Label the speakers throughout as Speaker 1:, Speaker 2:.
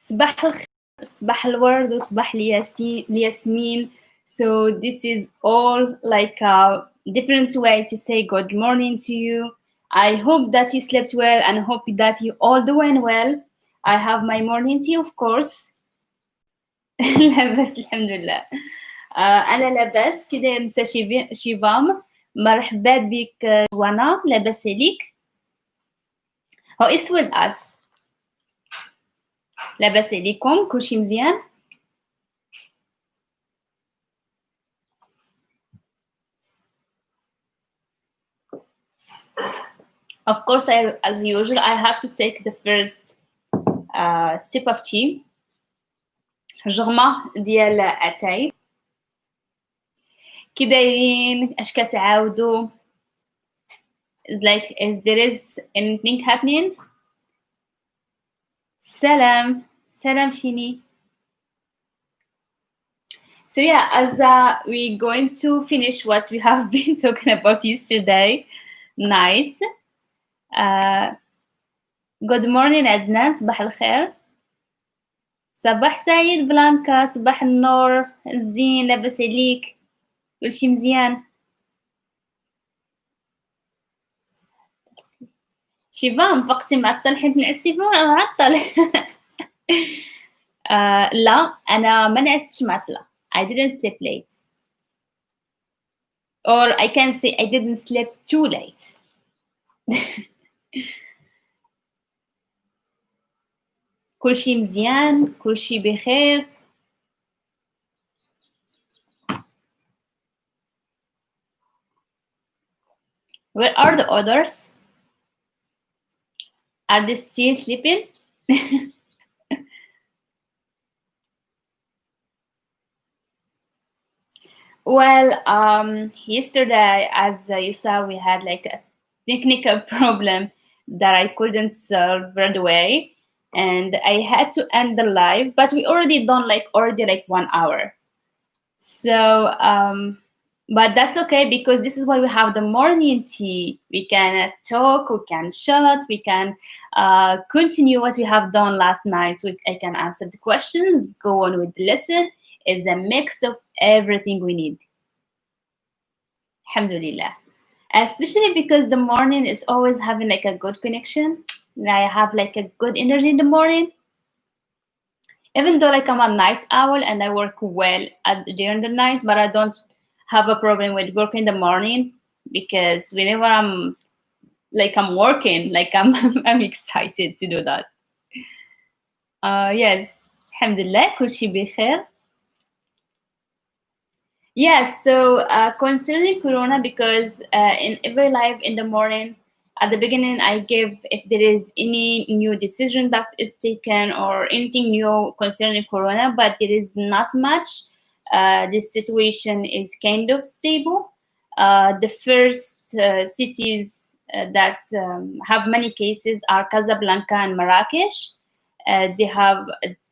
Speaker 1: صباح الخير صباح الورد وصباح الياسمين. So this is all like a different way to say good morning to you. I hope that you slept well and hope that you all doing well. I have my morning tea of course. لاباس الحمد لله. انا لاباس كي داير انت شيفام؟ مرحبا بك وانا لاباس عليك. Who is with us؟ لاباس عليكم كلشي مزيان؟ Of course, as usual, I have to take the first sip of tea. جغمة ديال اتاي. كي دايرين؟ اش كتعاودوا؟ Is there anything happening? سلام شيني. So yeah, as we're going to finish what we have been talking about yesterday night. Good morning عدنان، صباح الخير. صباح سعيد بلانكا، صباح النور، الزين، لاباس عليك؟ كلشي مزيان؟ شيفان فقتي معطل حيت نعستي معطل. لا أنا ما نعستش معطلة. I didn't sleep late. Or I can say I didn't sleep too late. كلشي مزيان، كلشي بخير. Where are the others? Are they still sleeping? Well, yesterday, as you saw, we had like a technical problem that I couldn't solve right away, and I had to end the live. But we already done like 1 hour, so but that's okay because this is why we have the morning tea. We can talk, we can chat, we can continue what we have done last night. I can answer the questions, go on with the lesson. It's a mix of everything we need. Alhamdulillah. Especially because the morning is always having like a good connection. I have like a good energy in the morning. Even though like I'm a night owl and I work well during the night, but I don't have a problem with working in the morning because whenever I'm working, like I'm I'm excited to do that. Yes, alhamdulillah, kulshi bikhair. Yes, so concerning Corona, because in every live in the morning, at the beginning, I give if there is any new decision that is taken or anything new concerning Corona, but there is not much. This situation is kind of stable. The first cities that have many cases are Casablanca and Marrakesh. They have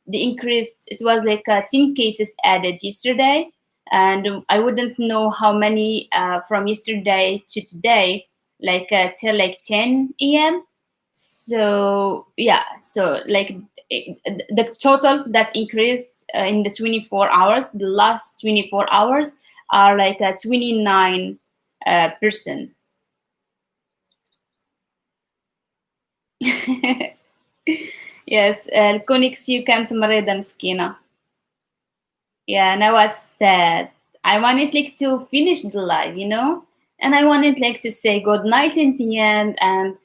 Speaker 1: the increased, it was like 10 cases added yesterday, and I wouldn't know how many from yesterday to today, like till like 10 a.m. So yeah, so like the total that increased in the 24 hours, the last 24 hours are like 29%. Yes, الكونيكسيو كانت مريضة مسكينة. Yeah, and I was sad. I wanted like to finish the live, and I wanted like to say good night in the end and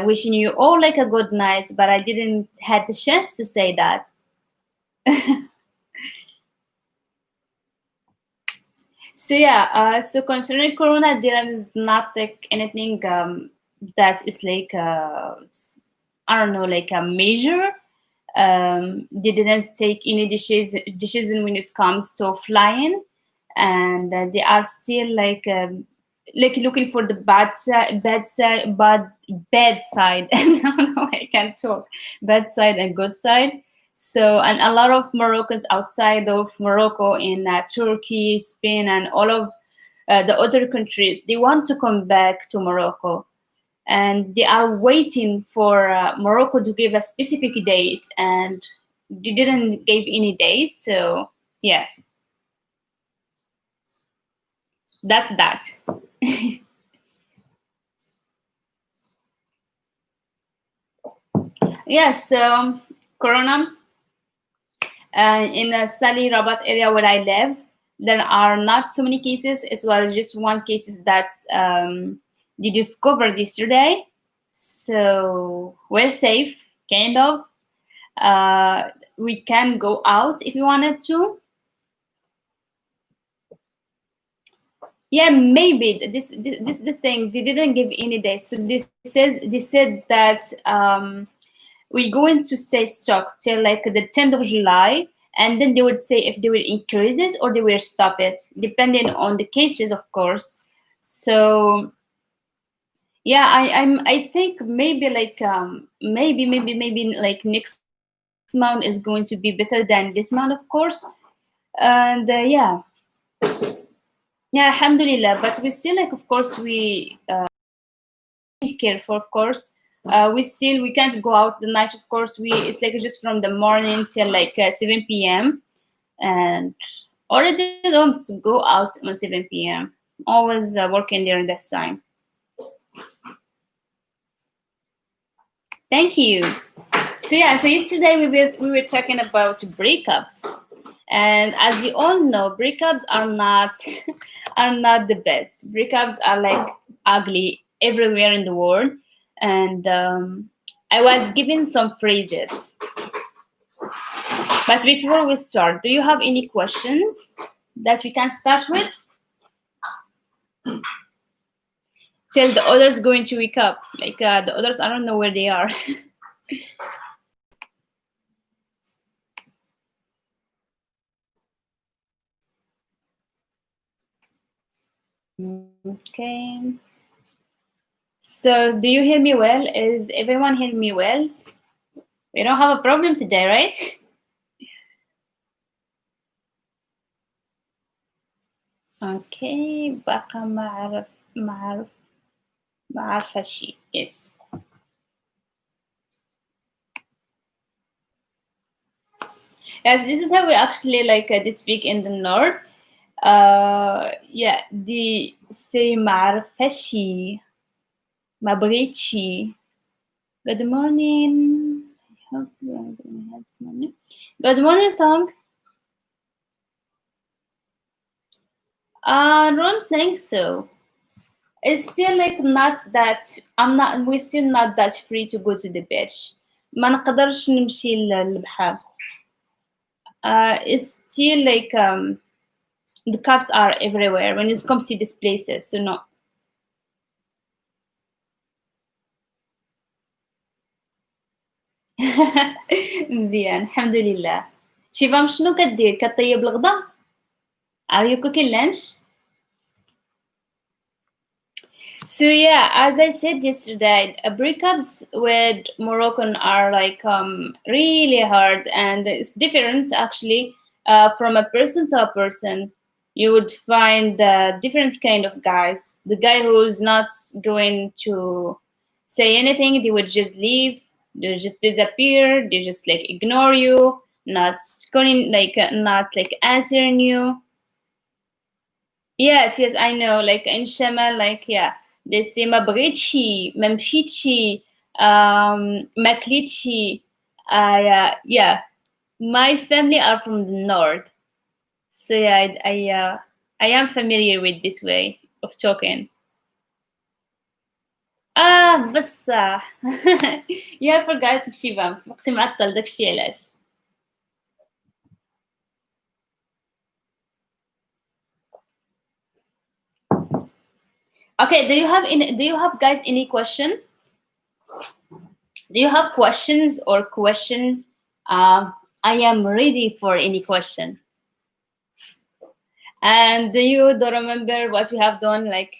Speaker 1: wishing you all like a good night, but I didn't had the chance to say that. So yeah, so concerning Corona, there is not like anything that is like I don't know, like a measure. They didn't take any decision when it comes to flying, and they are still like looking for the bad side. I don't know, I can't talk. Bad side and good side. So, and a lot of Moroccans outside of Morocco, in Turkey, Spain, and all of the other countries, they want to come back to Morocco, and they are waiting for Morocco to give a specific date, and they didn't give any dates. So yeah, that's that. Yeah, so Corona in the Sali Rabat area where I live, there are not too many cases. It was just one case that's they discovered yesterday. So we're safe, kind of. We can go out if we wanted to. Yeah, maybe this is the thing. They didn't give any dates. So they said that we're going to say stock till like the 10th of July, and then they would say if they will increase it or they will stop it, depending on the cases, of course. So yeah, I think maybe like maybe like next month is going to be better than this month, of course. And yeah, yeah, alhamdulillah. But we still like, of course, be careful, of course. We can't go out the night, of course. We It's like just from the morning till like 7 p.m. and already don't go out on 7 p.m. Always working during that time. Thank you. So yeah, so yesterday we were talking about breakups, and as you all know, breakups are not are not the best. Breakups are like ugly everywhere in the world, and I was given some phrases. But before we start, do you have any questions that we can start with? Till the others going to wake up. Like the others, I don't know where they are. Okay. So, do you hear me well? Is everyone hearing me well? We don't have a problem today, right? Okay. بقى ما عارفة شيء. Yes. Yes, this is how we actually like this speak in the north. Yeah, the say ما عارفة شيء. ما بغيت شيء. Good morning. I hope you are doing well this morning. Good morning, Tong. I don't think so. It's still like not that I'm not we're still not that free to go to the beach. ما نقدرش نمشي للبحر. It's still like the cops are everywhere when it comes to these places. So no. مزيان الحمد لله. شيفام شنو كدير كطيب الغدا؟ Are you cooking lunch? So yeah, as I said yesterday, breakups with Moroccan are like really hard, and it's different actually from a person to a person. You would find different kind of guys. The guy who's not going to say anything, they would just leave. They just disappear. They just like ignore you, not calling like not like answering you. Yes, yes, I know. Like in Shema, like yeah, they say ما بغيتشي, ما مشيتشي, ما كليتشي. Yeah, yeah. My family are from the north, so yeah, I am familiar with this way of talking. بصح. Yeah, I forgot شيفا. مقسي معطل داكشي علاش. Okay, do you have guys any question? Do you have questions or question? I am ready for any question. And do you do remember what we have done? Like,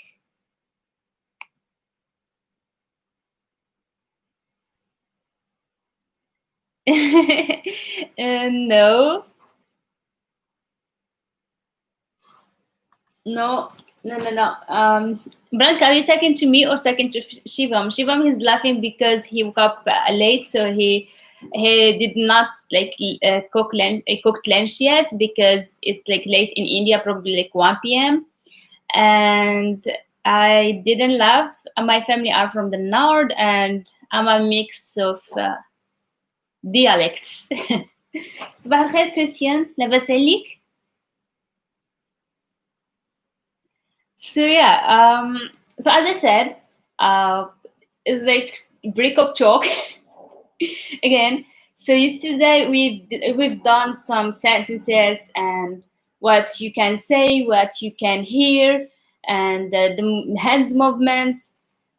Speaker 1: no, no, no. Branka, are you talking to me or talking to Shivam? Shivam is laughing because he woke up late, so he He did not like cooked lunch yet because it's like late in India, probably like 1 p.m. And I didn't laugh. My family are from the north, and I'm a mix of dialects. صباح الخير كريستيان، لاباس عليك؟ So yeah, so as I said, uh, it's like breakup talk again. So yesterday we've done some sentences and what you can say, what you can hear, and the hands movements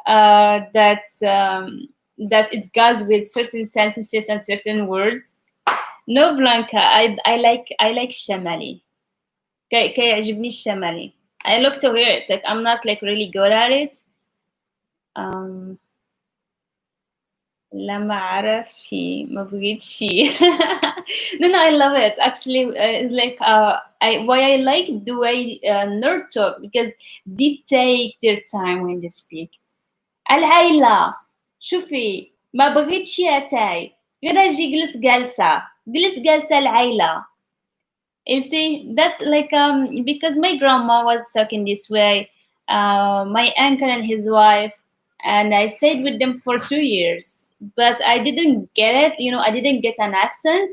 Speaker 1: that it goes with certain sentences and certain words. No, Blanca, I like Shamali. كيعجبني الشمالي. I look to hear it. Like I'm not like really good at it. Um, لما أعرف شي ما بغيت شي. No, I love it. Actually, it's like why I like the way nerd talk because they take their time when they speak. العيلة شوفي ما بغيت شي أتاي غير أجي جلس جالسة العيلة. You see, that's like because my grandma was talking this way, my uncle and his wife, and I stayed with them for 2 years. But I didn't get it, I didn't get an accent,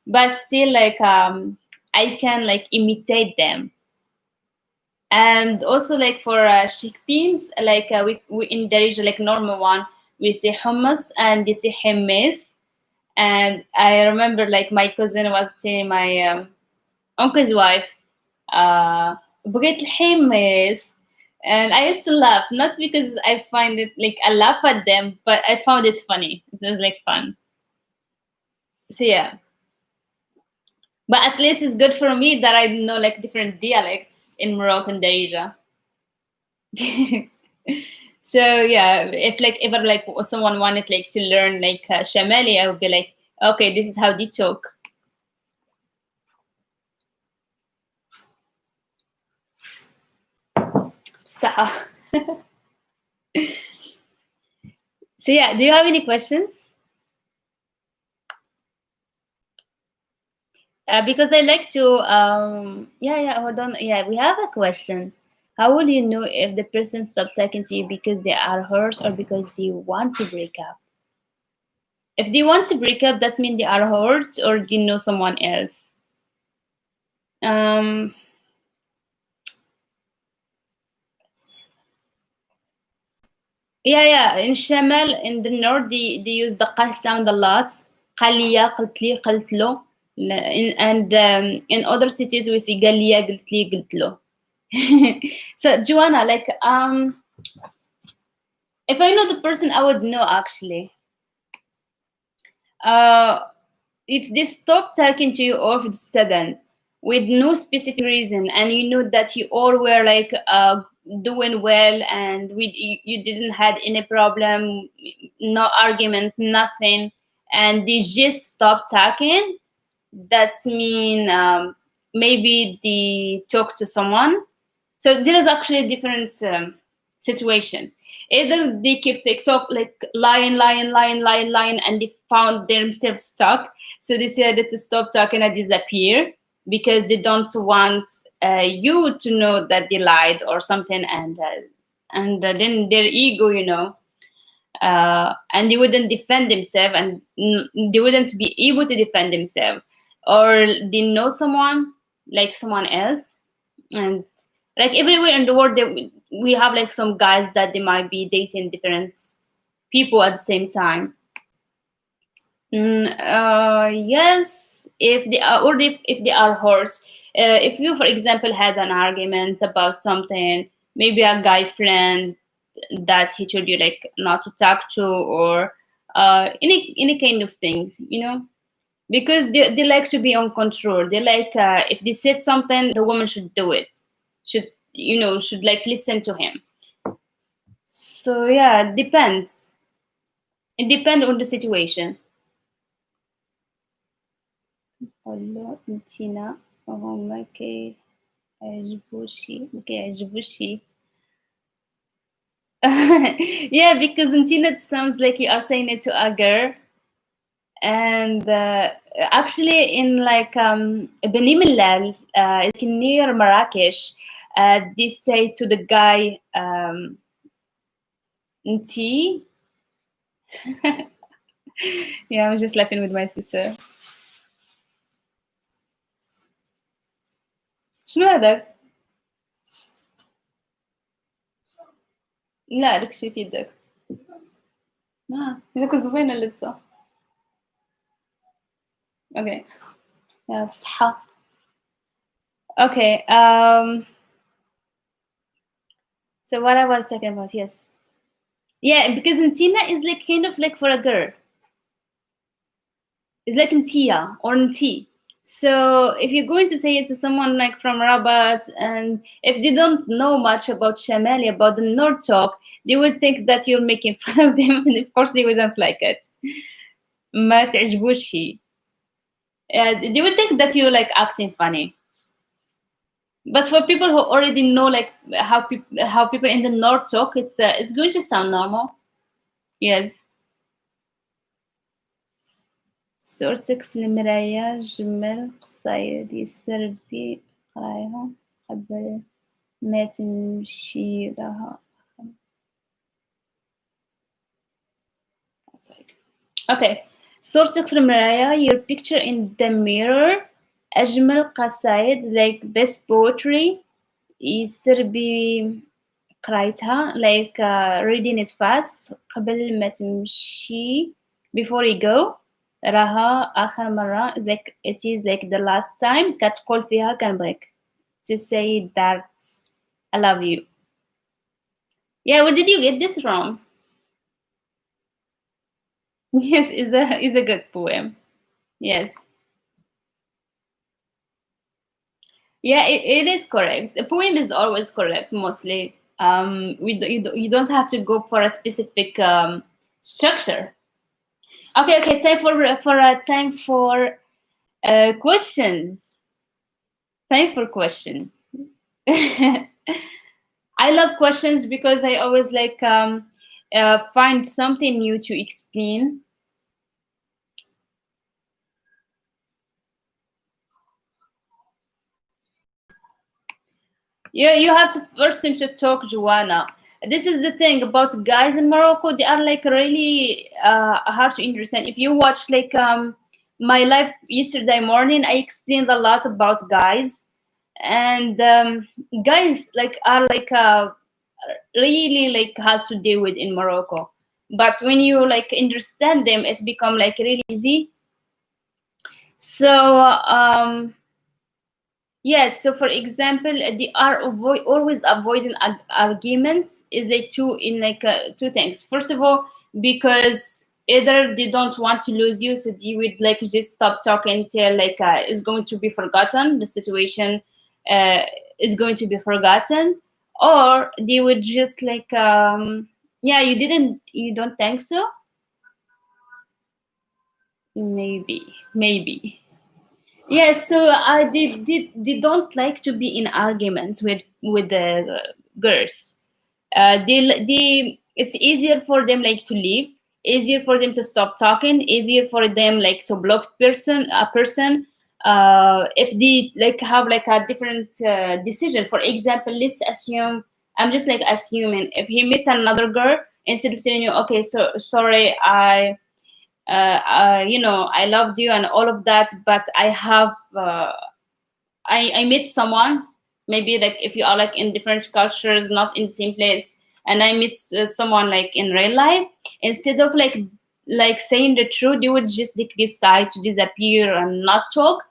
Speaker 1: but still like I can like imitate them. And also like for chickpeas, like we in Darija, like normal one, we say hummus and they say hummus. And I remember like my cousin was telling my uncle's wife, بغيت الحمص. And I used to laugh, not because I find it like I laugh at them, but I found it funny. It was like fun. So yeah. But at least it's good for me that I know like different dialects in Morocco and Darija. So yeah, if like ever like someone wanted like to learn like Shamali, I would be like, okay, this is how they talk. So, so yeah, do you have any questions? Because I like to, yeah, hold on. Yeah, we have a question. How will you know if the person stopped talking to you because they are hurt or because they want to break up? If they want to break up, that means they are hurt or they know someone else. Um, yeah. In Shamal, in the north, they use the qah sound a lot. قالية قلت لي قلت له. And in other cities we see قال لي قلت لي قلت له. So Joanna, like if I know the person, I would know actually. Uh, if they stop talking to you all of a sudden with no specific reason, and you know that you all were like doing well, and you didn't had any problem, no argument, nothing, and they just stop talking, that's mean maybe they talk to someone. So there is actually different situations. Either they keep TikTok like lying, and they found themselves stuck, so they decided to stop talking and disappear because they don't want you to know that they lied or something, and then their ego, and they wouldn't defend themselves, and they wouldn't be able to defend themselves, or they know someone like someone else, and like everywhere in the world we have like some guys that they might be dating different people at the same time. Yes, if they are, or if they are hurt. If you, for example, had an argument about something, maybe a guy friend that he told you like not to talk to, or any kind of things, because they like to be on control. They like if they said something, the woman should do it, should like listen to him. So yeah, depends. It depends on the situation. الله نسينا وهم كي يعجبوشي. Yeah, because Ntina, it sounds like you are saying it to a girl. And actually, in like Beni Millal, like near Marrakesh, they say to the guy, "Nti." Yeah, I was just laughing with my sister. شنو هذاك؟ لا داك الشي في يدك. هذاك زوينة اللبسة. اوكي. بصحة. Okay. So what I was talking about, yes. Yeah, because Ntina is like kind of like for a girl. It's like Ntia or Nti. So if you're going to say it to someone like from Rabat, and if they don't know much about Shamali, about the North talk, they would think that you're making fun of them, and of course they wouldn't like it. ما تعجبوش هي. They would think that you're like acting funny. But for people who already know like how people in the North talk, it's going to sound normal. Yes. صورتك في المراية جمل قصير يسر بي قرايها قبل ما تمشي لها. Okay. صورتك في المراية, your picture in the mirror, أجمل قصايد like best poetry يسر بي قرايتها like reading it fast قبل ما تمشي before you go راها آخر مرة like it is like the last time كتقول فيها كنبغيك to say that I love you. Yeah, where did you get this from? Yes, is a good poem. Yes. Yeah, it is correct. The poem is always correct mostly. You don't have to go for a specific structure. Okay, time for questions. Time for questions. I love questions because I always like find something new to explain. You have to first thing to talk, Joanna. This is the thing about guys in Morocco. They are like really hard to understand. If you watch like my live yesterday morning, I explained a lot about guys, and guys like are like really like hard to deal with in Morocco. But when you like understand them, it's become like really easy. So yes, so for example, they are always avoiding arguments. Is they two in like two things. First of all, because either they don't want to lose you, so they would like just stop talking till like it's going to be forgotten. The situation uh, is going to be forgotten, or they would just like yeah, you don't think so? Maybe. Yes, so they don't like to be in arguments with the girls. It's easier for them like to leave, easier for them to stop talking, easier for them like to block a person. If they like have like a different decision. For example, let's assume I'm just like assuming if he meets another girl, instead of telling you, okay, so sorry, I loved you and all of that, but I have I meet someone, maybe like if you are like in different cultures, not in the same place, and I meet someone like in real life, instead of like saying the truth, they would just like, decide to disappear and not talk.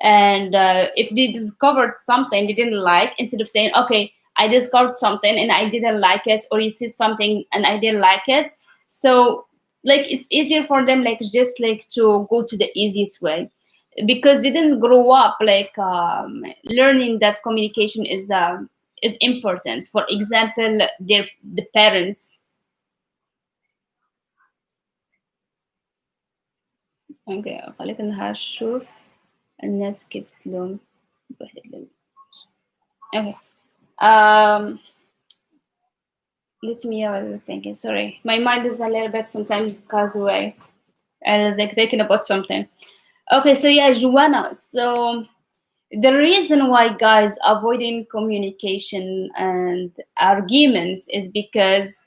Speaker 1: And if they discovered something they didn't like, instead of saying, okay, I discovered something and I didn't like it, or you said something and I didn't like it, so like it's easier for them like just like to go to the easiest way, because they didn't grow up like learning that communication is important. For example, the parents. اوكي خليك نهار نشوف الناس كيف تلوم بواحد okay um let me I was thinking, sorry, my mind is a little bit sometimes goes away. I was like thinking about something. Okay, so yeah, Joanna. So the reason why guys avoiding communication and arguments is because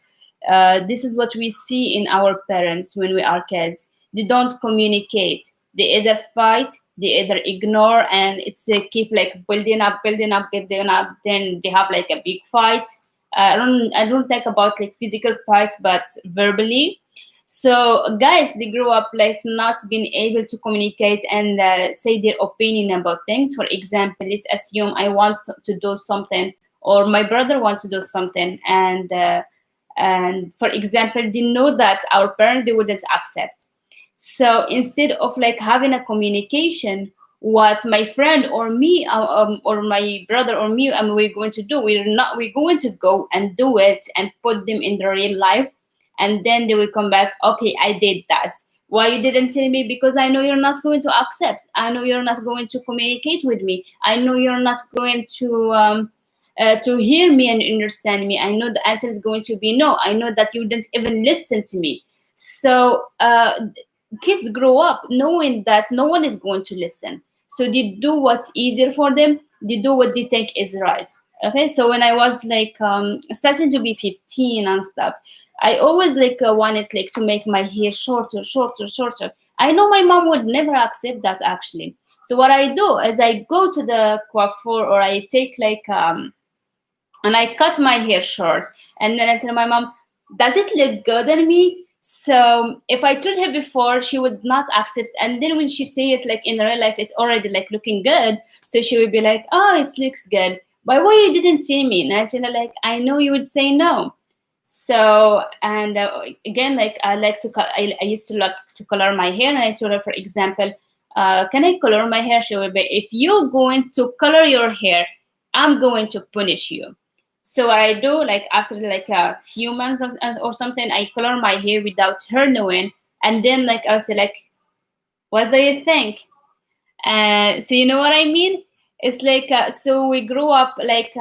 Speaker 1: this is what we see in our parents when we are kids. They don't communicate. They either fight, they either ignore, and it's keep like building up, building up, building up. Then they have like a big fight. I don't think about like physical fights, but verbally. So guys, they grow up like not being able to communicate and say their opinion about things. For example, let's assume I want to do something, or my brother wants to do something, and for example, they know that our parent they wouldn't accept. So instead of like having a communication, what my friend or me or my brother or me, we're going to do, we're going to go and do it and put them in the real life, and then they will come back. Okay, I did that. Why you didn't tell me? Because I know you're not going to accept. I know you're not going to communicate with me. I know you're not going to hear me and understand me. I know the answer is going to be no. I know that you didn't even listen to me. So kids grow up knowing that no one is going to listen. So they do what's easier for them. They do what they think is right. Okay, so when I was like starting to be 15 and stuff, I always like wanted like to make my hair shorter, shorter, shorter. I know my mom would never accept that actually. So what I do is I go to the coiffeur, or I take like and I cut my hair short. And then I tell my mom, does it look good on me? So if I told her before, she would not accept. And then when she see it like in real life, it's already like looking good. So she would be like, oh, it looks good. But why you didn't see me? And I tell her like, I know you would say no. So and again, like I like to I used to like to color my hair, and I told her, for example, can I color my hair? She would be, if you're going to color your hair, I'm going to punish you. So what I do, like after like a few months or something, I color my hair without her knowing, and then like I'll say like, what do you think? So you know what I mean? It's like so we grew up like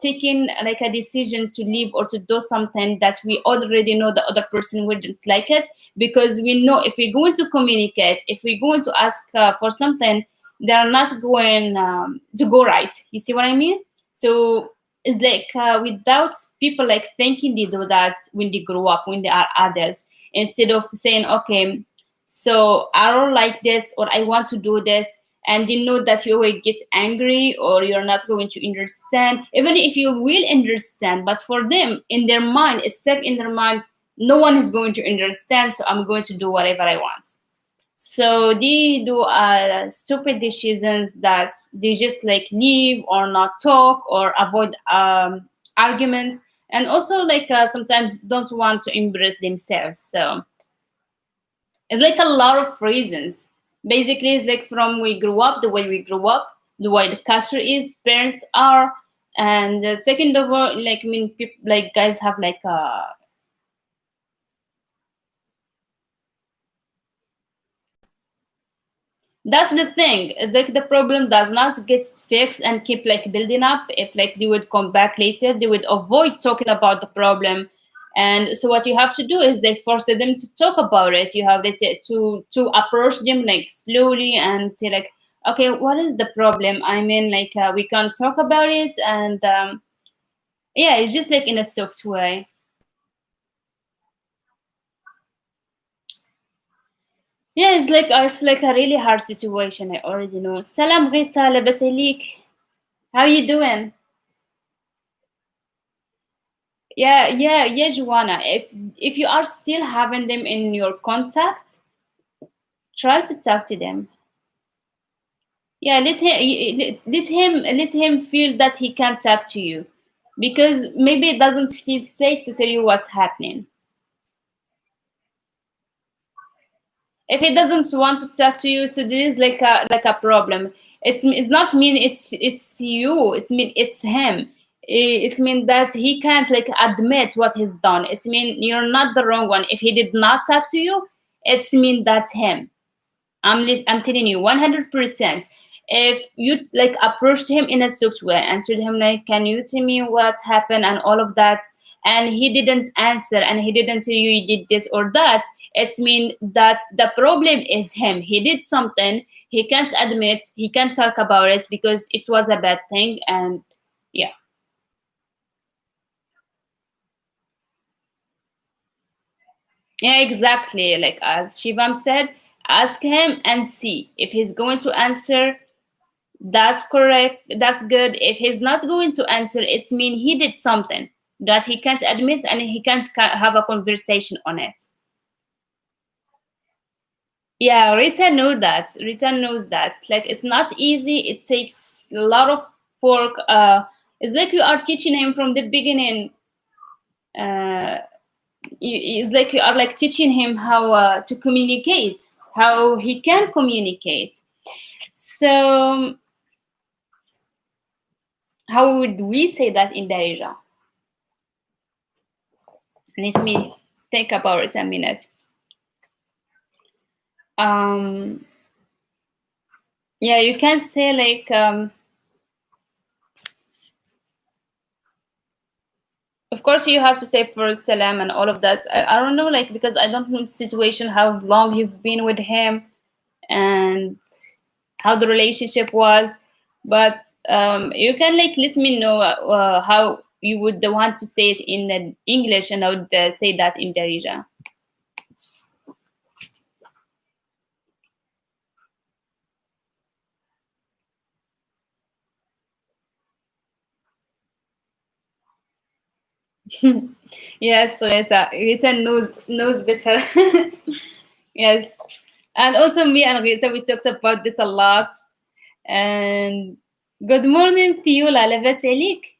Speaker 1: taking like a decision to leave or to do something that we already know the other person wouldn't like it, because we know if we're going to communicate, if we're going to ask for something, they're not going to go right. You see what I mean? So it's like without people like thinking they do that when they grow up, when they are adults, instead of saying, okay, so I don't like this, or I want to do this, and they know that you will get angry or you're not going to understand, even if you will understand, but for them in their mind, it's set in their mind, no one is going to understand, so I'm going to do whatever I want. So they do stupid decisions that they just like leave or not talk or avoid arguments, and also like sometimes don't want to embrace themselves. So it's like a lot of reasons. Basically, it's like from we grew up, the way we grew up, the way the culture is, parents are, and second of all, like I mean, people, like guys have like that's the thing. Like the problem does not get fixed and keep like building up. If like they would come back later, they would avoid talking about the problem. And so what you have to do is they force them to talk about it. You have to approach them like slowly and say like, okay, what is the problem? I mean, like we can talk about it, and yeah, it's just like in a soft way. Yeah, it's like a really hard situation. I already know. Salam Rita, labas عليك. How you doing? Yeah, yeah, yeah, Joanna. If you are still having them in your contact, try to talk to them. Yeah, let him feel that he can talk to you, because maybe it doesn't feel safe to tell you what's happening. If he doesn't want to talk to you, so there is like a problem. It's not mean it's you. It's mean it's him. It's mean that he can't like admit what he's done. It's mean you're not the wrong one. If he did not talk to you, it's mean that's him. I'm telling you 100%. if you like approached him in a soft way and told him like, can you tell me what happened and all of that, and he didn't answer and he didn't tell you he did this or that, it's mean that the problem is him. He did something, he can't admit, he can't talk about it because it was a bad thing. And yeah. Yeah, exactly. Like as Shivam said, ask him and see if he's going to answer. That's correct. That's good. If he's not going to answer, it's mean he did something that he can't admit and he can't have a conversation on it. Yeah, Rita knows that. Rita knows that. Like it's not easy. It takes a lot of work. It's like you are teaching him from the beginning. Uh, it's like you are like teaching him how to communicate, how he can communicate. So how would we say that in Darija? Let me think about it a minute. Um, yeah, you can say like, of course you have to say first salam and all of that. I don't know, like because I don't know the situation, how long you've been with him and how the relationship was, but you can like let me know how you would want to say it in English, and I would say that in Darija. Yes, so Rita knows better. Yes, and also me and Rita, we talked about this a lot. And good morning, Fiola. لاباس عليك?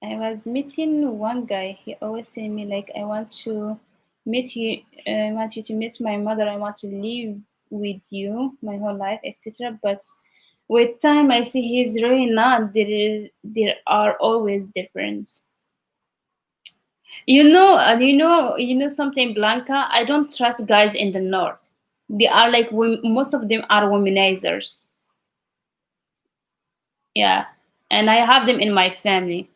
Speaker 1: I was meeting one guy. He always tell me like, I want to meet you. I want you to meet my mother. I want to live with you my whole life, etc. But with time, I see he's really not. There are always different. You know something, Blanca. I don't trust guys in the north. They are like most of them are womanizers. Yeah, and I have them in my family.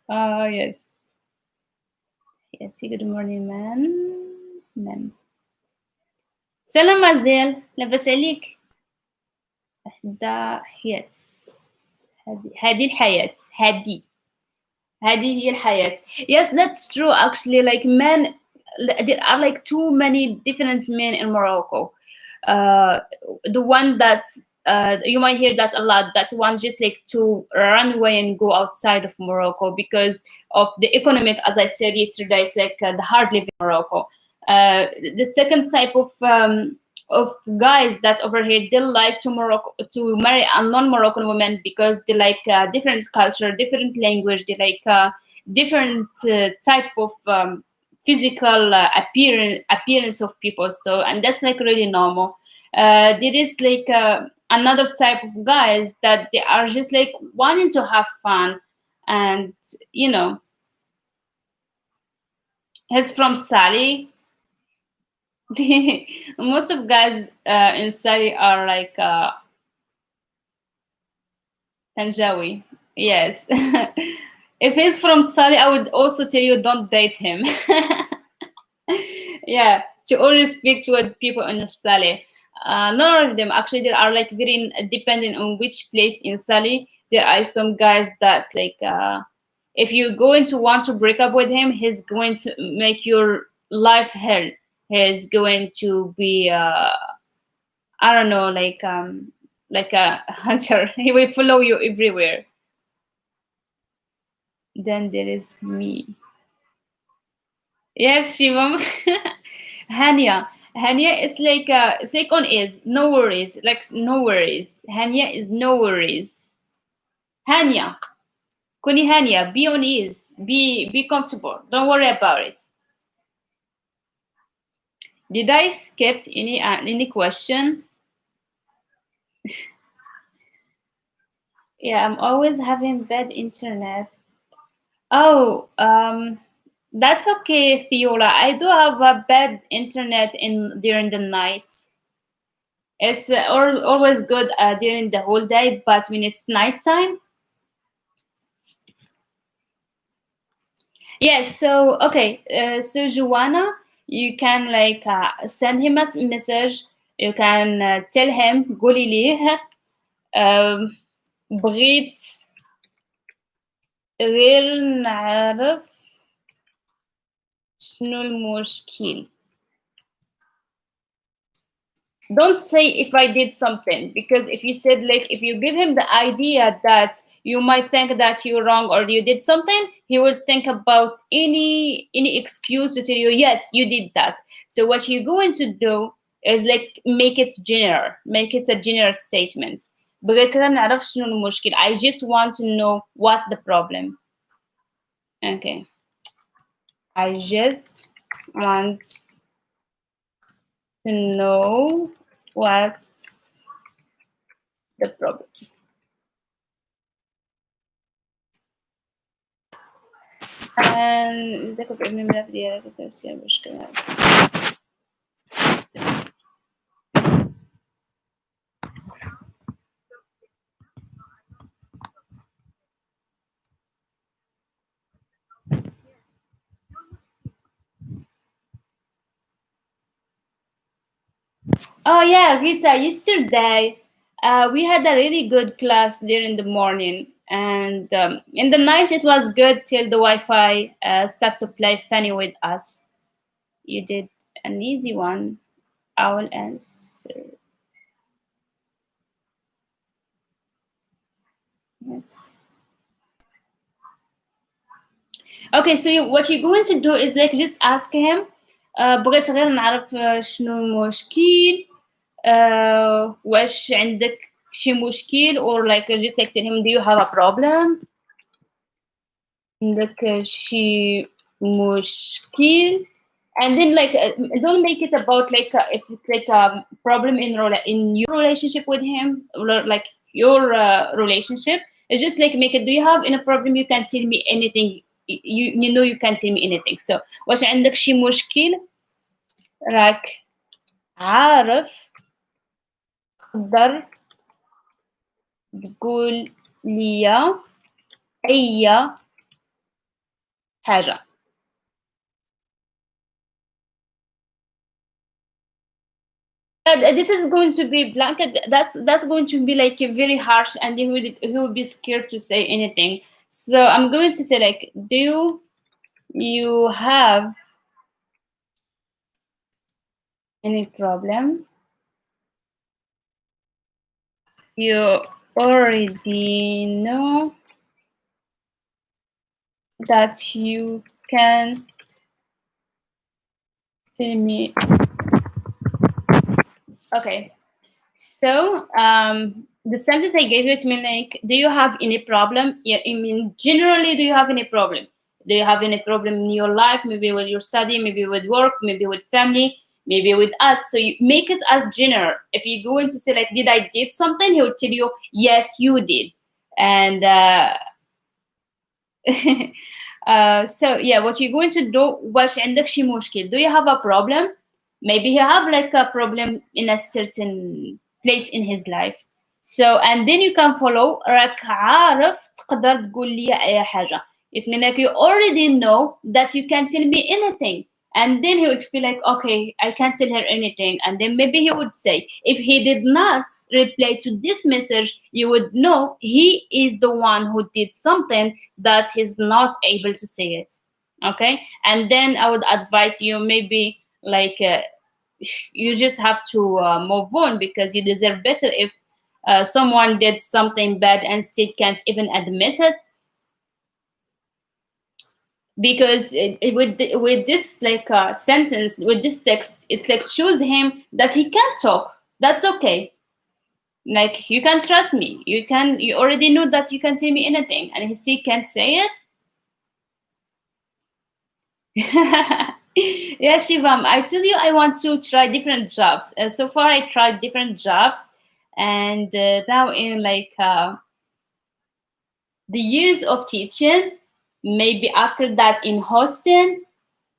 Speaker 1: Oh yes. Yes. Good morning, man. سلام مازال لاباس عليك؟ ده yes. هذه الحياة. هذه هي الحياة. Yes, that's true. Actually, like men, there are like too many different men in Morocco. The one that's you might hear that a lot. That one just like to run away and go outside of Morocco because of the economic. As I said yesterday, it's like the hard living in Morocco. The second type of guys that over here they like to marry a non-Moroccan woman because they like different culture, different language, they like different type of physical appearance of people. So and that's like really normal. There is like another type of guys that they are just like wanting to have fun, and you know, he's from Sali. Most of guys in Sali are like Tanjawi. Yes. If he's from Sali, I would also tell you don't date him. Yeah, to always speak to people in Sali. None of them actually. There are like very depending on which place in Sali. There are some guys that like if you're going to want to break up with him, he's going to make your life hell. He's going to be I don't know, like a hunter. He will follow you everywhere. Then there is me. Yes, Shivam. Hania. Hania is like it's like on is no worries. Like no worries. Hania is no worries. Hania. Kuni Hania. Be on ease. Be comfortable. Don't worry about it. Did I skip any question? Yeah, I'm always having bad internet. Oh, That's okay, Theola. I do have a bad internet in during the night. It's always good during the whole day, but when it's nighttime, yes. So okay. So Joanna, you can like send him a message. You can tell him قولي ليه بغيت غير نعرف شنو المشكل. Don't say if I did something, because if you said, like, if you give him the idea that you might think that you're wrong or you did something, he will think about any excuse to tell you yes you did that. So what you're going to do is like make it general, make it a general statement. بغيت غير نعرف شنو المشكل. I just want to know what's the problem. Okay, I just want to know what's the problem. ذاك الملف ديالك ترسيل المشكلة. Oh yeah, Rita, yesterday we had a really good class there in the morning, and in the night it was good till the Wi-Fi started to play funny with us. You did an easy one. I will answer. Yes. Okay, so what you're going to do is like just ask him. بغيت غير نعرف شنو المشكل. واش عندك شي مشكل, or like just like tell him, do you have a problem, عندك شي مشكل. And then like don't make it about like if it's like a problem in your relationship with him, or like your relationship. It's just like make it, do you have any problem, you can tell me anything. You know you can tell me anything. So واش عندك شي مشكل, راك عارف تقدر تقول لي أي حاجة. This is going to be blanket. That's going to be like a very harsh, and he would be scared to say anything. So I'm going to say like, do you have any problem? You already know that you can tell me. Okay. So the sentence I gave you is mean like, do you have any problem? Yeah, I mean generally, do you have any problem? Do you have any problem in your life? Maybe with your study, maybe with work, maybe with family, maybe with us. So you make it as general. If you go into say like, did I did something? He will tell you yes, you did. And so yeah, what you're going to do, واش عندك شي مشكل? Do you have a problem? Maybe he have like a problem in a certain place in his life. So and then you can follow راك عارف تقدر تقول لي أي حاجة. It's mean like you already know that you can tell me anything. And then he would feel like, okay, I can't tell her anything. And then maybe he would say, if he did not reply to this message, you would know he is the one who did something that he's not able to say it. Okay. And then I would advise you maybe like you just have to move on, because you deserve better. If someone did something bad and still can't even admit it, because with this like sentence, with this text, it's like shows him that he can't talk. That's okay. Like, you can trust me, you already know that you can tell me anything, and he still can't say it. Yeah, Shivam, I told you I want to try different jobs. So far I tried different jobs, and now in like the years of teaching, maybe after that in hosting,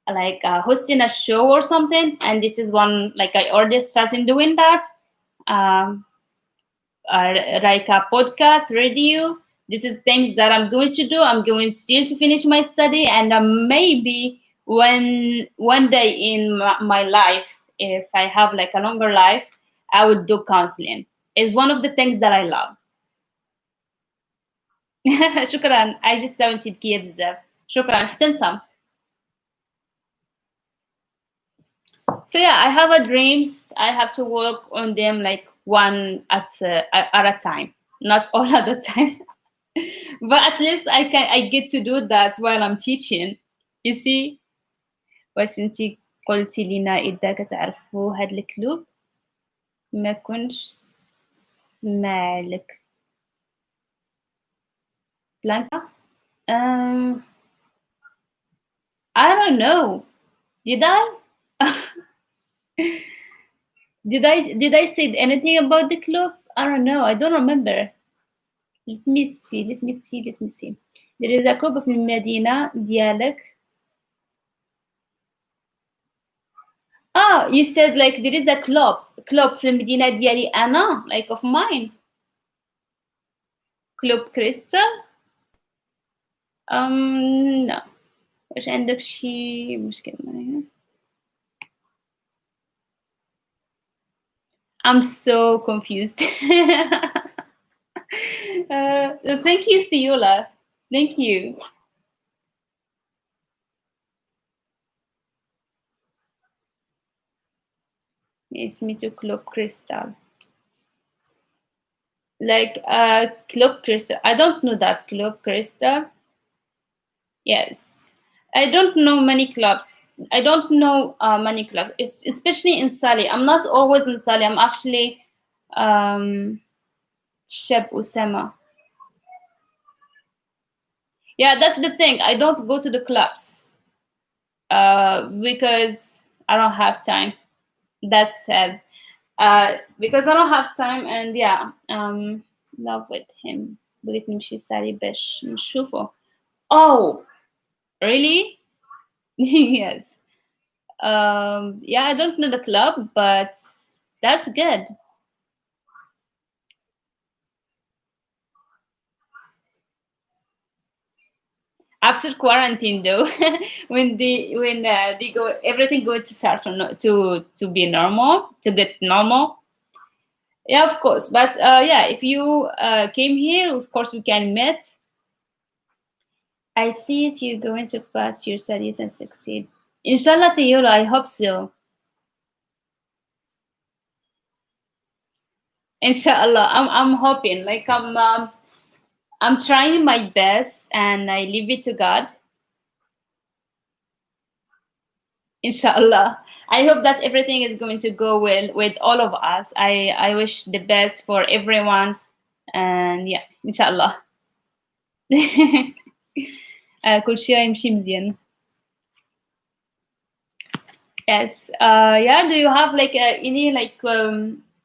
Speaker 1: like hosting a show or something, and this is one like I already started doing that. Um, like a podcast, radio. This is things that I'm going to do. I'm going still to finish my study, and maybe when one day in my life, if I have like a longer life, I would do counseling. It's one of the things that I love. شكرا. I just wanted كيا بزاف. شكرا حسنتم. So yeah, I have a dreams. I have to work on them like one at a time, not all at the time. But at least I get to do that while I'm teaching. You see. واش انتي قلتي لينا إذا كتعرفوا هاد الكلوب ما كنتش سمعلك بلانكا. um, I don't know. Did I? did I say anything about the club? I don't know. I don't remember. Let me see. There is a club في المدينة ديالك. Oh, you said like there is a club في المدينة ديالي أنا, like of mine. Club Crystal. No. واش عندك شي مشكل معايا؟ I'm so confused. Thank you, Fiola. Thank you. اسميتو Club Crystal. Like Club Crystal. I don't know that Club Crystal. Yes. I don't know many clubs. I don't know many clubs, especially in Sali. I'm not always in Sali. I'm actually Sheb Usama. Yeah, that's the thing. I don't go to the clubs because I don't have time. That's sad. Because I don't have time, and yeah, love with him. بغيت نمشي سالي باش نشوفه. Oh, really? Yes. Yeah, I don't know the club, but that's good. After quarantine, though, when they go, everything going to start to be normal, to get normal. Yeah, of course. But yeah, if you came here, of course we can meet. I see it. You're going to pass your studies and succeed. Inshallah, Tayola, I hope so. Inshallah, I'm hoping. Like I'm trying my best, and I leave it to God. Inshallah, I hope that everything is going to go well with all of us. I wish the best for everyone, and yeah, inshallah. كل شيء يمشي مزيان. Yes. Yeah. Do you have like any like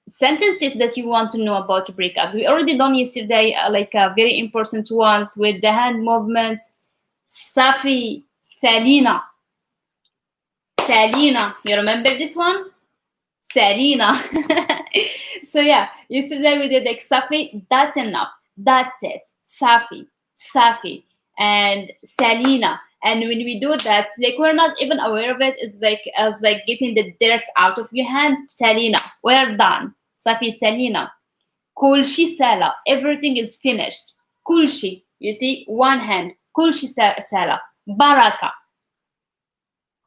Speaker 1: sentences that you want to know about breakups? We already done yesterday like very important ones with the hand movements. Safi, Salina, Salina. You remember this one? Salina. So yeah, yesterday we did like Safi. That's enough. That's it. Safi, Safi, and Salina. And when we do that, like we're not even aware of it. It's like as like getting the dirt out of your hand. Salina, we're done. Safi, Salina. Kulshi Sala. Everything is finished. Kulshi. You see, one hand. Kulshi Sala. Baraka.